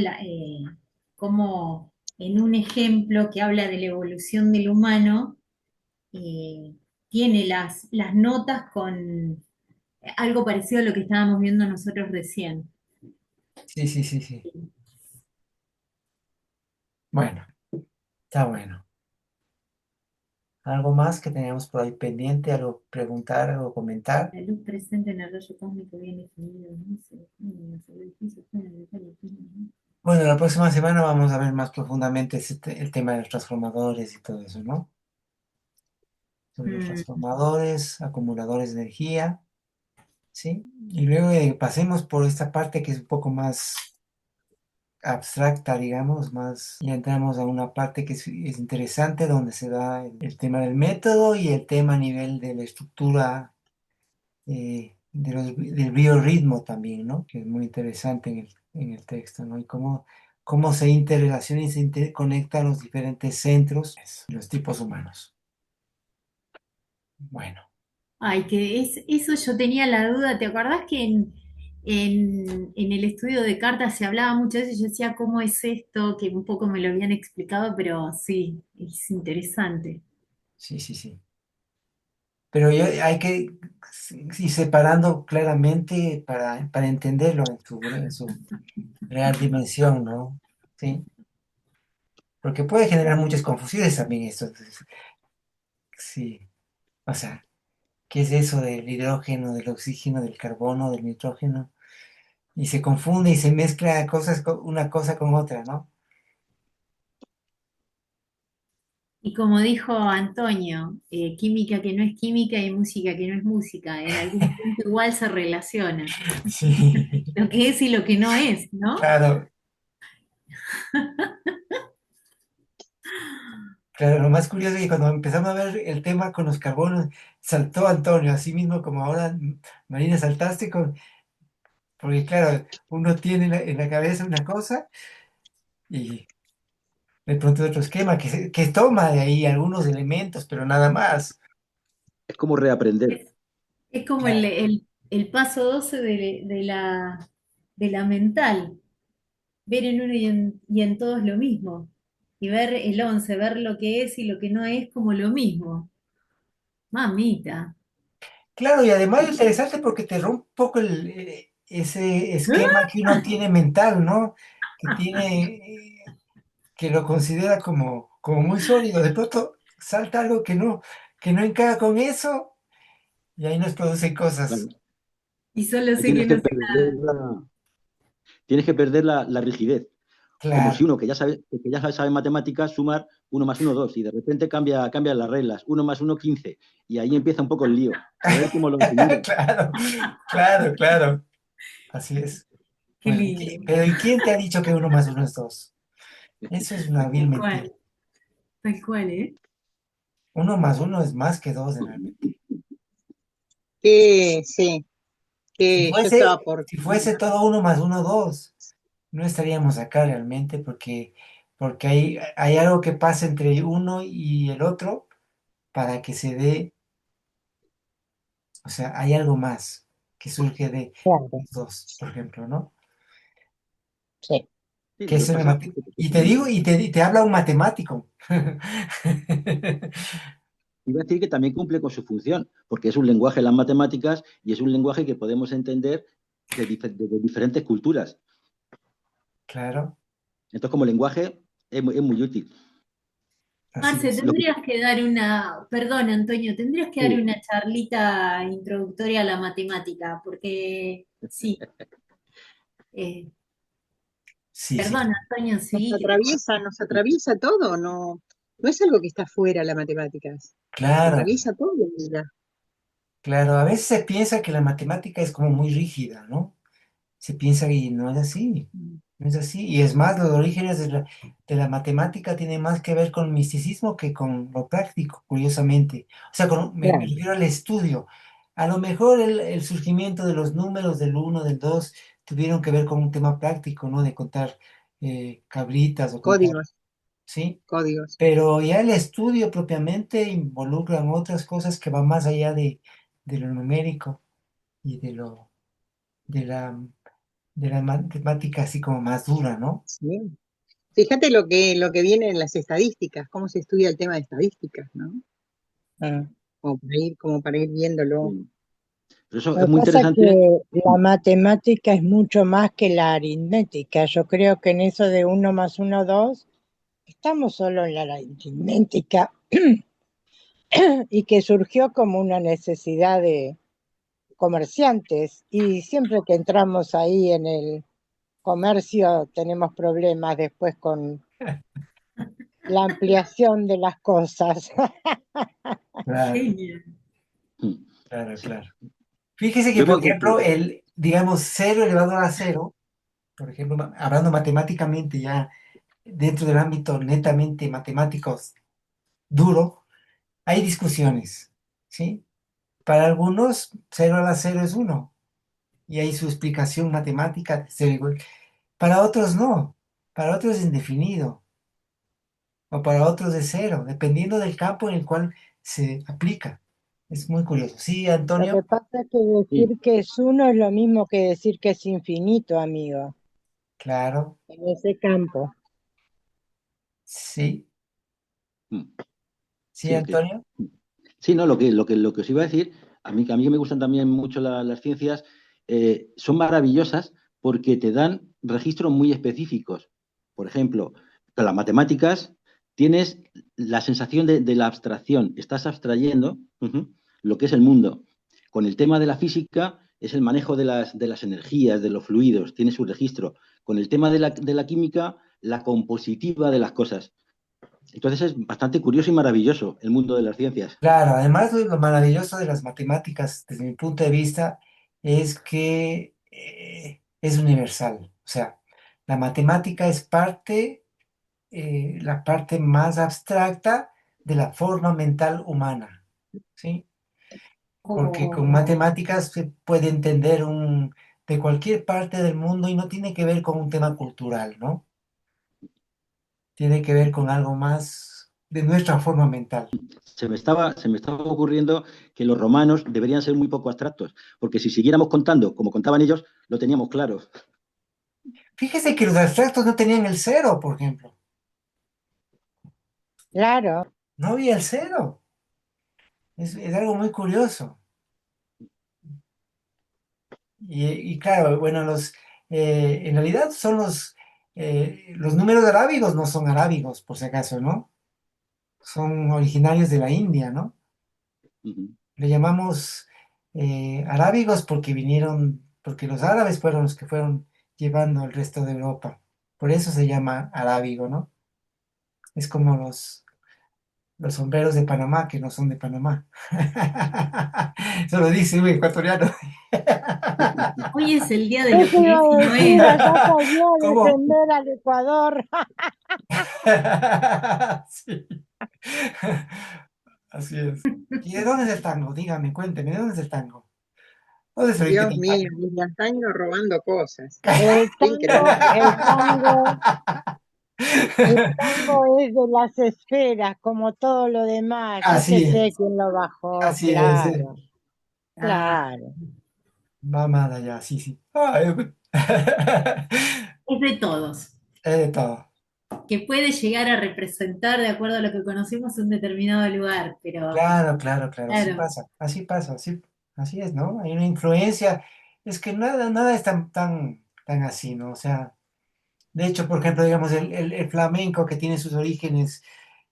en un ejemplo que habla de la evolución del humano, eh, tiene las notas con algo parecido a lo que estábamos viendo nosotros recién. Sí, sí, sí, sí. Bueno, está bueno. ¿Algo más que teníamos por ahí pendiente? ¿Algo preguntar, algo comentar? La luz presente en el rayo cósmico bien definido, no sé, sobre el piso, en el detalle, ¿no? Bueno, la próxima semana vamos a ver más profundamente el tema de los transformadores y todo eso, ¿no? Sobre los Mm, transformadores, acumuladores de energía, ¿sí? Y luego pasemos por esta parte que es un poco más abstracta, digamos, más, ya entramos a una parte que es interesante, donde se da el tema del método y el tema a nivel de la estructura del biorritmo también, ¿no? Que es muy interesante en el texto, ¿no? Y cómo se interrelacionan y se interconectan los diferentes centros y los tipos humanos. Bueno, Ay, eso yo tenía la duda. ¿Te acordás que en el estudio de cartas se hablaba mucho de eso? Yo decía, ¿cómo es esto? Que un poco me lo habían explicado, pero sí, es interesante. sí, sí, sí. Pero hay que ir separando claramente para entenderlo en su real dimensión, ¿no? Sí, porque puede generar muchas confusiones también esto. Entonces, sí, o sea, ¿qué es eso del hidrógeno, del oxígeno, del carbono, del nitrógeno? Y se confunde y se mezcla cosas, una cosa con otra, ¿no? Y como dijo Antonio, química que no es química y música que no es música, en algún punto igual se relaciona. Sí, Lo que es y lo que no es, ¿no? claro, claro. Lo más curioso es que cuando empezamos a ver el tema con los carbonos, saltó Antonio, así mismo como ahora Marina saltaste porque claro, uno tiene en la cabeza una cosa y de pronto otro esquema que toma de ahí algunos elementos, pero nada más. Es como reaprender. Es, es como Claro, el paso 12 de la mental, ver en uno y en todos lo mismo. Y ver el 11, ver lo que es y lo que no es como lo mismo. Mamita. claro, y además es interesante porque te rompe un poco ese esquema que uno tiene mental, ¿no? Que tiene, que lo considera como muy sólido. De pronto salta algo que no encaja con eso y ahí nos producen cosas. Claro. Y solo Ahí sé que no sé nada. tienes que perder la rigidez. Como si Claro, uno que ya sabe matemáticas, sumar 1 más 1, 2, y de repente cambia las reglas, 1 más 1, 15, y ahí empieza un poco el lío. A ver cómo lo asimilo. claro, claro, claro. Así es. Qué Bueno, lindo. pero ¿y quién te ha dicho que 1 más 1 es 2? Eso es una vil Tal mentira. cual, tal cual, ¿eh? 1 más 1 es más que 2 realmente. Que sí, Si que yo estaba fuese, por... si fuese todo 1 más 1, 2, no estaríamos acá realmente porque hay algo que pasa entre uno y el otro para que se dé, o sea, hay algo más que surge de Claro, los dos, por ejemplo, ¿no? sí. Sí, Que lo que eso es pasa, y te digo, y te habla un matemático. iba a decir que también cumple con su función, porque es un lenguaje las matemáticas y es un lenguaje que podemos entender de diferentes culturas. Claro, Entonces, como lenguaje, es muy útil. así Marce, es. Lo que, tendrías que dar perdón, Antonio, tendrías que dar sí, una charlita introductoria a la matemática, porque sí, eh, Sí, sí, perdón, sí. Antonio, sí, que te nos atraviesa todo, no, no es algo que está fuera las matemáticas, Claro, atraviesa todo, mira. claro. A veces se piensa que la matemática es como muy rígida, ¿no? Se piensa que no es así, no es así. Y es más, los orígenes de la matemática tienen más que ver con misticismo que con lo práctico, curiosamente. O sea, me Claro, refiero al estudio. A lo mejor el surgimiento de los números del uno, del 2, tuvieron que ver con un tema práctico, ¿no? De contar cabritas o contar, Códigos, ¿sí? códigos. Pero ya el estudio propiamente involucran otras cosas que van más allá de lo numérico y de la de la matemática así como más dura, ¿no? Sí. Fíjate lo que viene en las estadísticas, cómo se estudia el tema de estadísticas, ¿no? mm, Como para ir viéndolo. sí. Pero eso Lo es que muy pasa es interesante. que la matemática es mucho más que la aritmética. Yo creo que en eso de 1 más 1, 2, estamos solo en la aritmética y que surgió como una necesidad de comerciantes. Y siempre que entramos ahí en el comercio tenemos problemas después con la ampliación de las cosas. Claro, Genial. Mm, claro, sí. claro. Fíjese que, Yo por veo que, ejemplo, digamos, 0 elevado a 0, por ejemplo, hablando matemáticamente ya dentro del ámbito netamente matemáticos duro, hay discusiones, ¿sí? Para algunos, 0 a la 0 es 1, y hay su explicación matemática de 0 igual. Para otros no, para otros es indefinido, o para otros es 0, dependiendo del campo en el cual se aplica. Es muy curioso. Sí, Lo que Antonio, pasa es que sí, decir que es uno es lo mismo que decir que es infinito, amigo, claro, en ese campo. sí, mm, sí, sí, Antonio. sí, no, lo que os iba a decir, a mí que me gustan también mucho las ciencias, son maravillosas porque te dan registros muy específicos. Por ejemplo, con las matemáticas tienes la sensación de la abstracción, estás abstrayendo lo que es el mundo. Con el tema de la física es el manejo de las energías, de los fluidos, tiene su registro. Con el tema de la química, la compositiva de las cosas. Entonces es bastante curioso y maravilloso el mundo de las ciencias. Claro, además lo maravilloso de las matemáticas, desde mi punto de vista, es que es universal. O sea, la matemática es la parte más abstracta de la forma mental humana, ¿sí? Porque con Oh, matemáticas se puede entender de cualquier parte del mundo y no tiene que ver con un tema cultural, ¿no? Tiene que ver con algo más de nuestra forma mental. Se me estaba ocurriendo que los romanos deberían ser muy poco abstractos, porque si siguiéramos contando como contaban ellos, lo teníamos claro. Fíjese que los abstractos no tenían el 0, por ejemplo. Claro, No había el 0. Es algo muy curioso. Y claro, bueno, en realidad son los números arábigos no son arábigos, por si acaso, ¿no? Son originarios de la India, ¿no? Ujú. Le llamamos arábigos porque los árabes fueron los que fueron llevando al resto de Europa. Por eso se llama arábigo, ¿no? Es como los sombreros de Panamá, que no son de Panamá. Eso lo dice un ecuatoriano. hoy es el día de lo eso que iba es y a no decir, es. allá salió a ¿Cómo? defender al Ecuador. Sí. Así es. ¿Y de dónde es el tango? Dígame, cuénteme, ¿de dónde es el tango? ¿Dónde se origina Dios el mío, tango? mis Lasaños robando cosas. El Qué tango, increíble. el tango es de las esferas, como todo lo demás. Yo que Así sé es, quién lo bajó, así es. claro, Ah, claro. Mamada ya, sí, sí. Ay, es de todos, es de todo. que puede llegar a representar de acuerdo a lo que conocemos un determinado lugar, pero Claro, claro, claro, sí claro, pasa, así pasa, así es, ¿no? Hay una influencia, es que nada es tan así, ¿no? O sea, de hecho, por ejemplo, digamos, el flamenco que tiene sus orígenes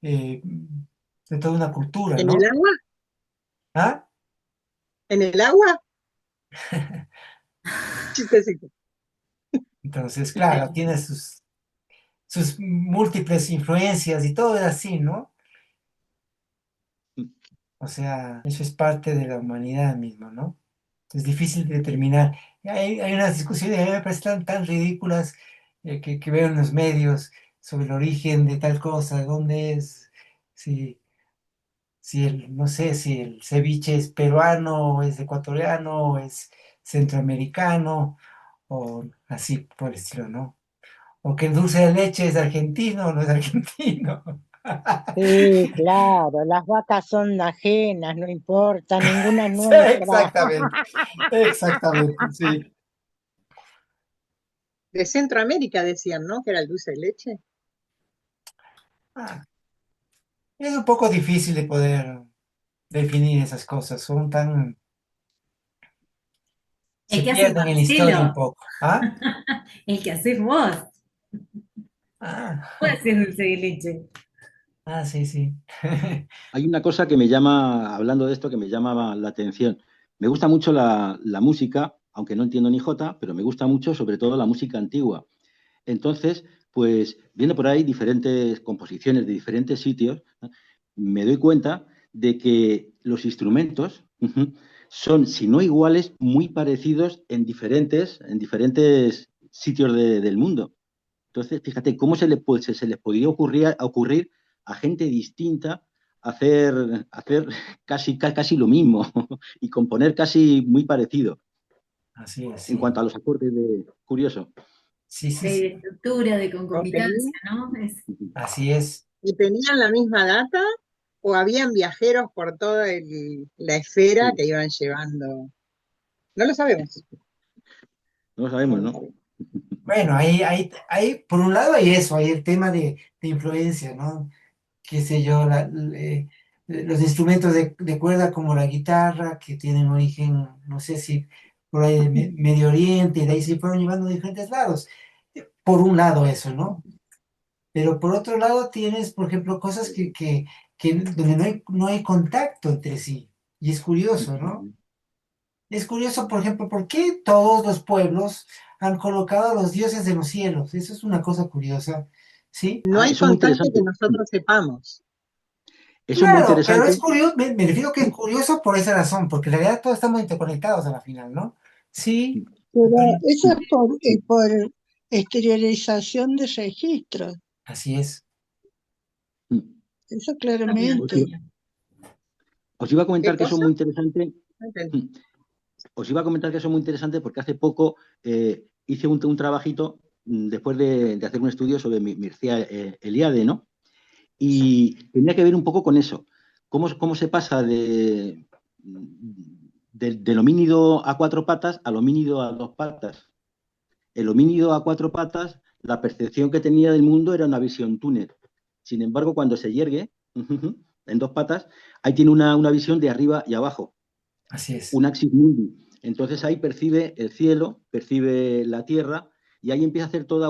eh, de toda una cultura, ¿En el ¿no? agua? ¿Ah? ¿En el agua? Chistecito. Entonces, claro, tiene sus múltiples influencias y todo es así, ¿no? O sea, eso es parte de la humanidad misma, ¿no? Es difícil de determinar. Hay unas discusiones que a mí me parecen tan ridículas que veo en los medios sobre el origen de tal cosa, de dónde es, si, no sé, si el ceviche es peruano, o es ecuatoriano, o es centroamericano, o así por el estilo, ¿no? O que el dulce de leche es argentino o no es argentino. Sí, claro, las vacas son ajenas, no importa, ninguna es Sí, nuestra. exactamente, exactamente, sí. De Centroamérica decían, ¿no? Que era el dulce de leche. Ah, es un poco difícil de poder definir esas cosas, son tan, El se que hace pierden en la historia un Marcelo, poco. ¿Ah? el que haces vos. Ah, Vos haces dulce de leche. ah, sí, sí. Hay una cosa que me llama, hablando de esto, que me llama la atención. Me gusta mucho la música, aunque no entiendo ni jota, pero me gusta mucho sobre todo la música antigua. Entonces, pues viendo por ahí diferentes composiciones de diferentes sitios, ¿no? Me doy cuenta de que los instrumentos son, si no iguales, muy parecidos en diferentes sitios del mundo. Entonces, fíjate cómo se les podría ocurrir a gente distinta hacer casi lo mismo y componer casi muy parecido Así es, en sí. cuanto a los acordes de curioso. Sí, sí, De sí. estructura, de ¿O concomitancia, ¿no? Así es. y tenían la misma data o habían viajeros por toda la esfera Sí, que iban llevando? No lo sabemos. no lo No sabemos, lo ¿no? sabemos. Bueno, por un lado hay eso, hay el tema de influencia, ¿no? Qué sé yo, los instrumentos de cuerda como la guitarra, que tienen origen, no sé si por ahí de Medio Oriente, y de ahí se fueron llevando a diferentes lados. Por un lado eso, ¿no? Pero por otro lado tienes, por ejemplo, cosas donde no hay contacto entre sí. Y es curioso, ¿no? Es curioso, por ejemplo, por qué todos los pueblos han colocado a los dioses en los cielos. Eso es una cosa curiosa, ¿sí? No Ah, hay eso es muy contacto que interesante. nosotros sepamos. Eso es muy Claro, pero es interesante. curioso, me refiero que es curioso por esa razón, porque en realidad todos estamos interconectados a la final, ¿no? Sí, Pero apare- eso es por exteriorización de registros, así es. eso También. Os claramente. iba, os iba a ¿Qué comentar que eso es cosa? muy interesante. No entendí. Os iba a comentar que eso es muy interesante porque hace poco hice un trabajito después de hacer un estudio sobre Mircea Eliade, ¿no? Y tenía que ver un poco con eso. ¿Cómo se pasa del homínido a cuatro patas al homínido a dos patas? El homínido a cuatro patas, la percepción que tenía del mundo era una visión túnel. Sin embargo, cuando se yergue en dos patas, ahí tiene una visión de arriba y abajo, Así es. un axis mundi. Entonces ahí percibe el cielo, percibe la tierra y ahí empieza a hacer toda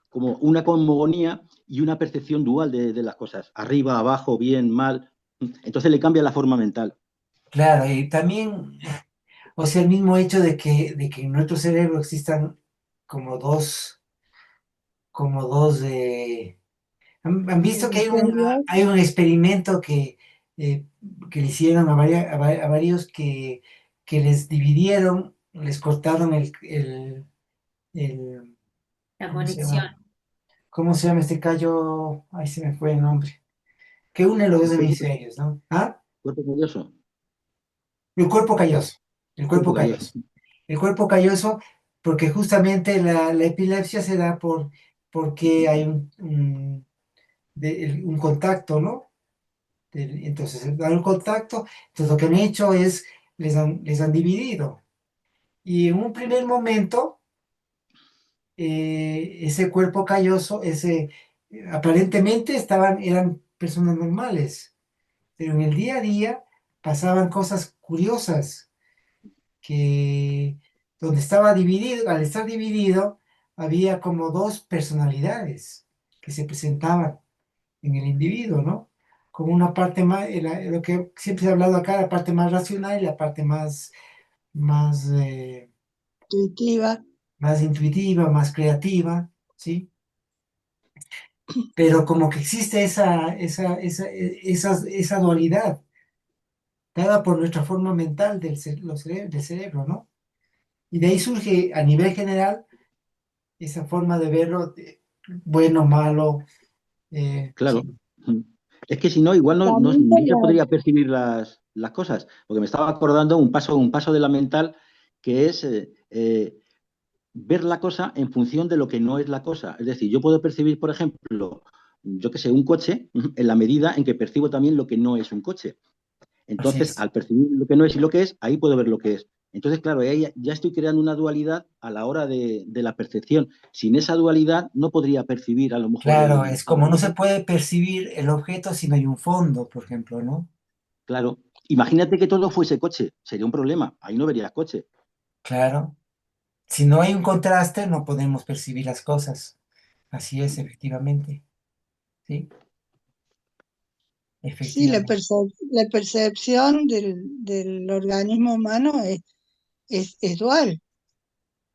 como una cosmogonía y una percepción dual de las cosas, arriba, abajo, bien, mal. Entonces le cambia la forma mental. Claro, y también, o sea, el mismo hecho de que en nuestro cerebro existan como como dos. Han visto que Hemisferios, hay un experimento eh, que le hicieron a varios que les dividieron, les cortaron el- La ¿cómo se conexión. llama? ¿Cómo se llama este callo? Ay, se me fue el nombre. Que une los dos El cuerpo, hemisferios, ¿no? ¿Ah? cuerpo curioso, El cuerpo calloso. El cuerpo cuerpo calloso. calloso. El cuerpo calloso, porque justamente la epilepsia se da porque hay un contacto, ¿no? Entonces, dan el contacto, entonces lo que han hecho es, les han dividido. Y en un primer momento, ese cuerpo calloso, aparentemente eran personas normales, pero en el día a día pasaban cosas curiosas, que donde estaba dividido, al estar dividido, había como dos personalidades que se presentaban en el individuo, ¿no? Como una parte más, lo que siempre se ha hablado acá, la parte más racional y la parte más, intuitiva. más intuitiva, más creativa, ¿sí? Pero como que existe esa dualidad, dada por nuestra forma mental del cerebro, ¿no? Y de ahí surge a nivel general esa forma de verlo, bueno, malo, Claro. sí, Es que si no, igual También ni siquiera podría percibir las cosas, porque me estaba acordando un paso de la mental que es ver la cosa en función de lo que no es la cosa. Es decir, yo puedo percibir, por ejemplo, yo qué sé, un coche en la medida en que percibo también lo que no es un coche. así Entonces, es. al percibir lo que no es y lo que es, ahí puedo ver lo que es. Entonces, claro, ahí ya estoy creando una dualidad a la hora de la percepción. Sin esa dualidad no podría percibir a lo mejor Claro, es como no se puede percibir el objeto si no hay un fondo, por ejemplo, ¿no? Claro. Imagínate que todo fuese coche, sería un problema. Ahí no verías coche. claro. Si no hay un contraste, no podemos percibir las cosas. Así es, efectivamente. Sí, Sí, efectivamente. la percepción del organismo humano es dual,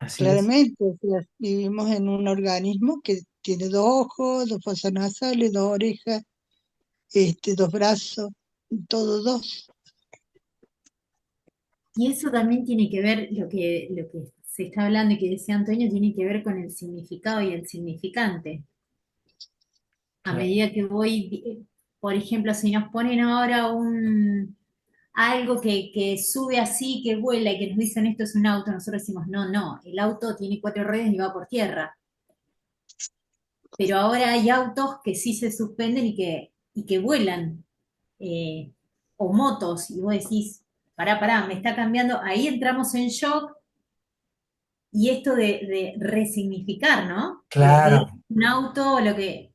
Así es. claramente. O sea, vivimos en un organismo que tiene dos ojos, dos fosas nasales, dos orejas, dos brazos, todo dos. Y eso también tiene que ver, lo que se está hablando y que decía Antonio, tiene que ver con el significado y el significante. A Claro, medida que voy, por ejemplo, si nos ponen ahora algo que sube así, que vuela y que nos dicen esto es un auto, nosotros decimos, no, no, el auto tiene cuatro ruedas y va por tierra. Pero ahora hay autos que sí se suspenden y que vuelan, eh, o motos, y vos decís, pará, me está cambiando, ahí entramos en shock, y esto de resignificar, ¿no? Lo que es claro. un auto, lo que...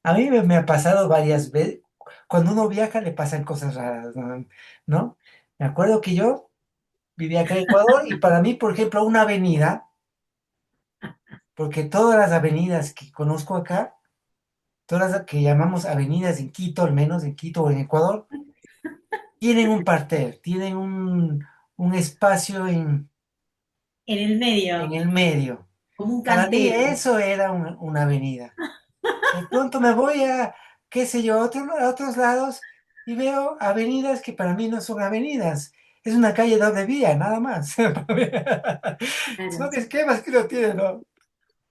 A mí me ha pasado varias veces. Cuando uno viaja le pasan cosas raras, ¿no? ¿No? Me acuerdo que yo vivía acá en Ecuador y para mí, por ejemplo, una avenida, porque todas las avenidas que conozco acá, todas las que llamamos avenidas en Quito, al menos en Quito o en Ecuador, tienen un parterre, tienen un espacio En el en medio, el medio. como un Para mí cantero. eso era una avenida. De pronto me voy a, qué sé yo, a otros lados y veo avenidas que para mí no son avenidas. Es una calle doble vía, nada más. Claro. Son esquemas que uno tiene, ¿no?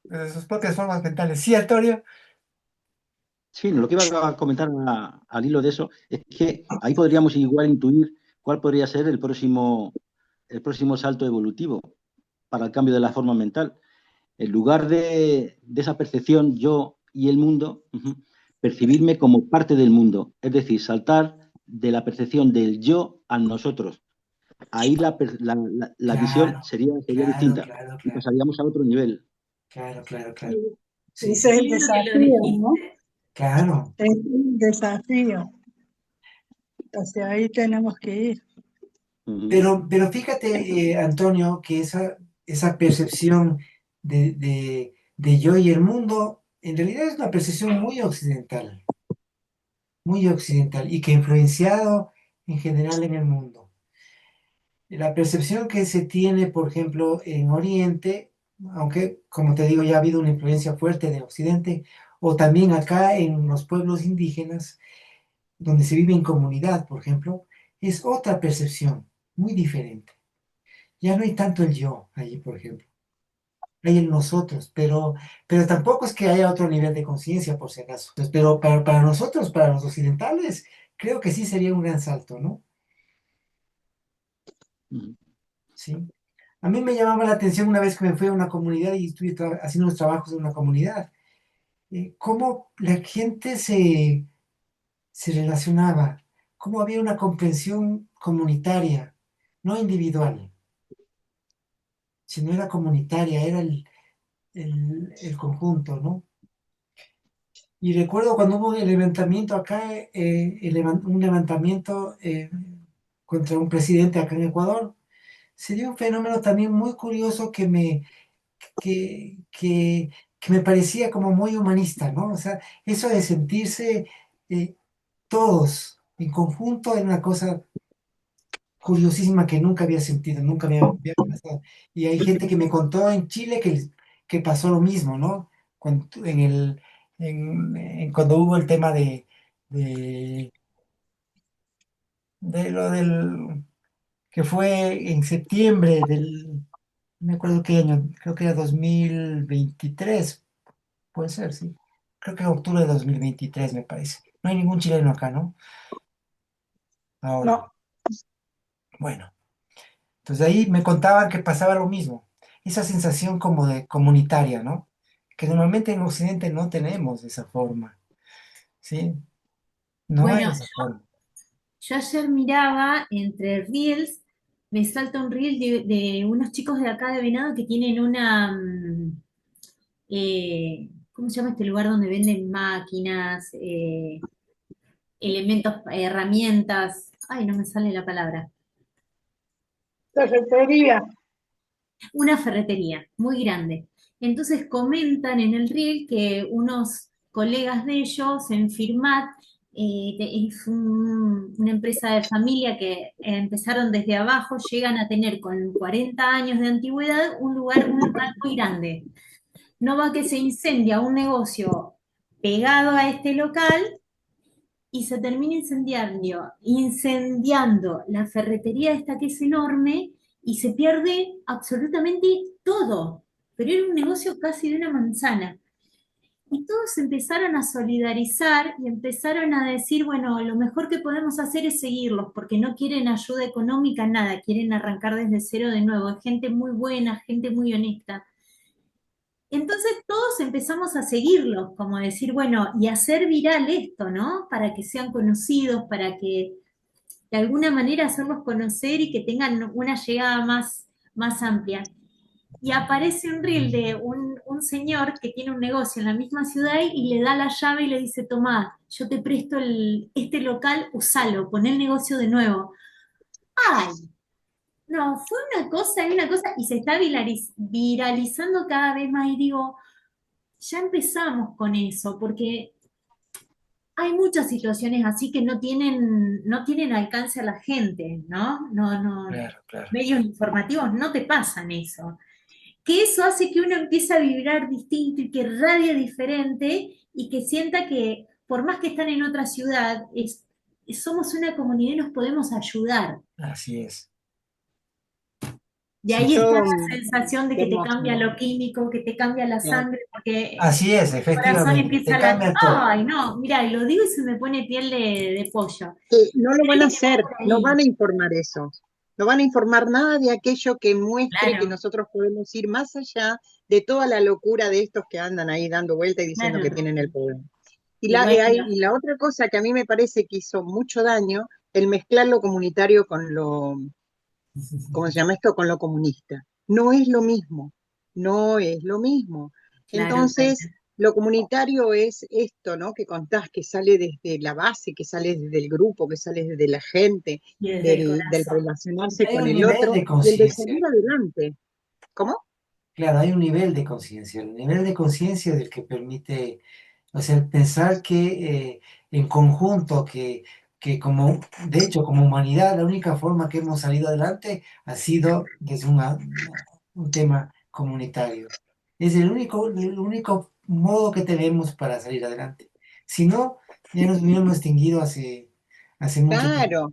De sus propias formas mentales. Sí, Antonio. Sí, no, lo que iba a comentar al hilo de eso es que ahí podríamos igual intuir cuál podría ser el próximo salto evolutivo para el cambio de la forma mental. En lugar de esa percepción yo y el mundo, percibirme como parte del mundo, es decir, saltar de la percepción del yo al nosotros. Ahí la visión Claro, sería claro, distinta claro, y claro, pasaríamos a otro nivel. claro, claro, claro. Y Sí, ese sí, es Qué el lindo que lo desafío, ¿no? dijiste. claro. Es un desafío. Hacia ahí tenemos que ir. Ujú. Pero fíjate, Antonio, que esa percepción de yo y el mundo, en realidad es una percepción muy occidental, y que ha influenciado en general en el mundo. La percepción que se tiene, por ejemplo, en Oriente, aunque, como te digo, ya ha habido una influencia fuerte de Occidente, o también acá en los pueblos indígenas, donde se vive en comunidad, por ejemplo, es otra percepción, muy diferente. Ya no hay tanto el yo allí, por ejemplo. Hay el nosotros, pero tampoco es que haya otro nivel de conciencia, por si acaso. Entonces, pero para nosotros, para los occidentales, creo que sí sería un gran salto, ¿no? Ujú. Sí. A mí me llamaba la atención una vez que me fui a una comunidad y estuve haciendo unos trabajos en una comunidad, cómo la gente se relacionaba, cómo había una comprensión comunitaria, no individual, sino era comunitaria, era el conjunto, ¿no? Y recuerdo cuando hubo el levantamiento acá, un levantamiento contra un presidente acá en Ecuador, se dio un fenómeno también muy curioso que, que, que me parecía como muy humanista, ¿no? O sea, eso de sentirse eh, todos en conjunto era una cosa curiosísima que nunca había sentido, nunca había pasado. Y hay gente que me contó en Chile que pasó lo mismo, ¿no? Cuando hubo el tema de, de lo del, que fue en septiembre no me acuerdo qué año, creo que era 2023, puede ser, sí. Creo que en octubre de 2023 me parece. No hay ningún chileno acá, ¿no? Ahora, No, bueno. Entonces ahí me contaban que pasaba lo mismo. Esa sensación como de comunitaria, ¿no? Que normalmente en Occidente no tenemos esa forma, ¿sí? No hay Bueno, esa forma. yo ayer miraba entre reels, me salta un reel de unos chicos de acá de Venado que tienen ¿cómo se llama este lugar donde venden máquinas, elementos, herramientas? Ay, no me sale la palabra. ferretería. una ferretería muy grande. Entonces comentan en el reel que unos colegas de ellos en Firmat, es una empresa de familia que empezaron desde abajo, llegan a tener con 40 años de antigüedad un local muy grande. No va que se incendia un negocio pegado a este local y se termina incendiando la ferretería esta que es enorme y se pierde absolutamente todo. Pero era un negocio casi de una manzana. Y todos empezaron a solidarizar y empezaron a decir, bueno, lo mejor que podemos hacer es seguirlos, porque no quieren ayuda económica, nada, quieren arrancar desde cero de nuevo. Es gente muy buena, gente muy honesta. Entonces todos empezamos a seguirlos, como decir, bueno, y hacer viral esto, ¿no? Para que sean conocidos, para que de alguna manera hacerlos conocer y que tengan una llegada más amplia. Y aparece un reel de un señor que tiene un negocio en la misma ciudad y le da la llave y le dice, tomá, yo te presto este local, usalo, pon el negocio de nuevo. ¡Ay! No, fue una cosa, y se está viralizando cada vez más, y digo, ya empezamos con eso, porque hay muchas situaciones así que no tienen alcance a la gente, ¿no? Claro, claro. Medios informativos no te pasan eso. Que eso hace que uno empiece a vibrar distinto y que radie diferente y que sienta que por más que están en otra ciudad, somos una comunidad y nos podemos ayudar. Así es. De Sí, ahí está Yo, la sensación de qué que te hermoso. cambia lo químico, que te cambia la Claro. sangre, porque así es, el corazón efectivamente, empieza te a latir. cambia todo. Ay, no, mira, y lo digo y se me pone piel de pollo. No lo van a Creo que va hacer, por no ahí, van a informar eso. No van a informar nada de aquello que muestre que claro, nosotros podemos ir más allá de toda la locura de estos que andan ahí dando vuelta y diciendo que claro. tienen el poder. Y Y y bueno, la otra cosa que a mí me parece que hizo mucho daño, el mezclar lo comunitario con ¿cómo se llama esto? Con lo comunista. No es lo mismo, no es lo mismo. claro, Entonces, lo comunitario es esto, ¿no? Que contás, que sale desde la base, que sale desde el grupo, que sale desde la gente, y desde el del corazón. relacionarse Hay con un el nivel otro de y el de conciencia, salir adelante. ¿Cómo? claro, hay un nivel de conciencia. El nivel de conciencia del que permite, o sea, el pensar que en conjunto, que como, de hecho, como humanidad, la única forma que hemos salido adelante ha sido desde un tema comunitario. Es el único modo que tenemos para salir adelante. Si no, ya nos hubiéramos extinguido hace mucho tiempo. Claro,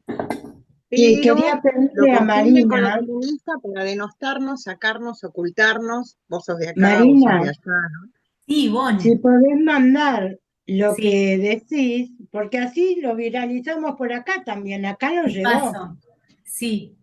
Y pero quería lo pedirle a confunden con lo Marina, comunista para denostarnos, sacarnos, ocultarnos. Vos sos de acá, vos sos Marina, de allá, ¿no? Sí, si Ivonne, podés mandar lo sí, que decís, porque así lo viralizamos por acá también, acá nos les llegó. paso. Sí,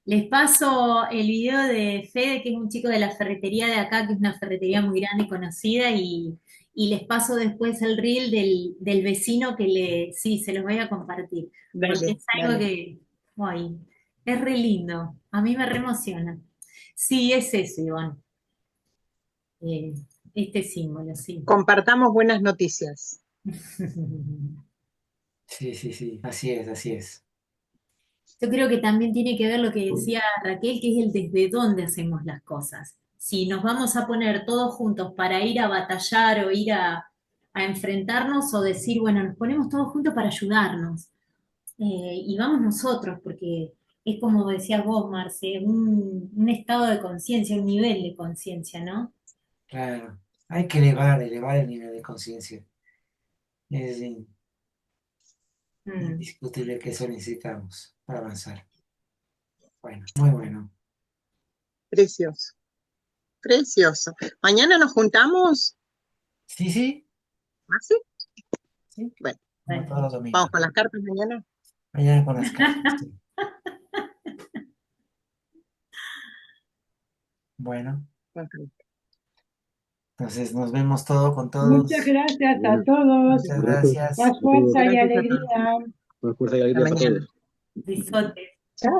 les paso el video de Fede, que es un chico de la ferretería de acá, que es una ferretería muy grande y conocida, y les paso después el reel del vecino sí, se los voy a compartir, porque Dale, es algo dale. que, ay, es re lindo, a mí me re emociona. Sí, es eso, Ivonne, eh, este símbolo, sí. Compartamos buenas noticias. Sí, sí, sí, así es, así es. Yo creo que también tiene que ver lo que decía Raquel, que es el desde dónde hacemos las cosas. Si nos vamos a poner todos juntos para ir a batallar o ir a enfrentarnos o decir, bueno, nos ponemos todos juntos para ayudarnos. Y vamos nosotros, porque es como decías vos, Marce, un estado de conciencia, un nivel de conciencia, ¿no? Claro, hay que elevar el nivel de conciencia. Es Mm. indiscutible que eso necesitamos para avanzar. Bueno, muy bueno. Precioso, precioso. Mañana nos juntamos, Sí, sí, ¿así? sí, Bueno, como todos los vamos domingos. con las cartas mañana. Mañana con las cartas. Sí. Bueno, Ok. entonces nos vemos todo con Muchas todos. gracias a Bueno, todos, Muchas abrazos gracias. más a todos. fuerza y Gracias a todos. alegría. Más fuerza y Hasta alegría para mañana. todos. Besotes. Chao.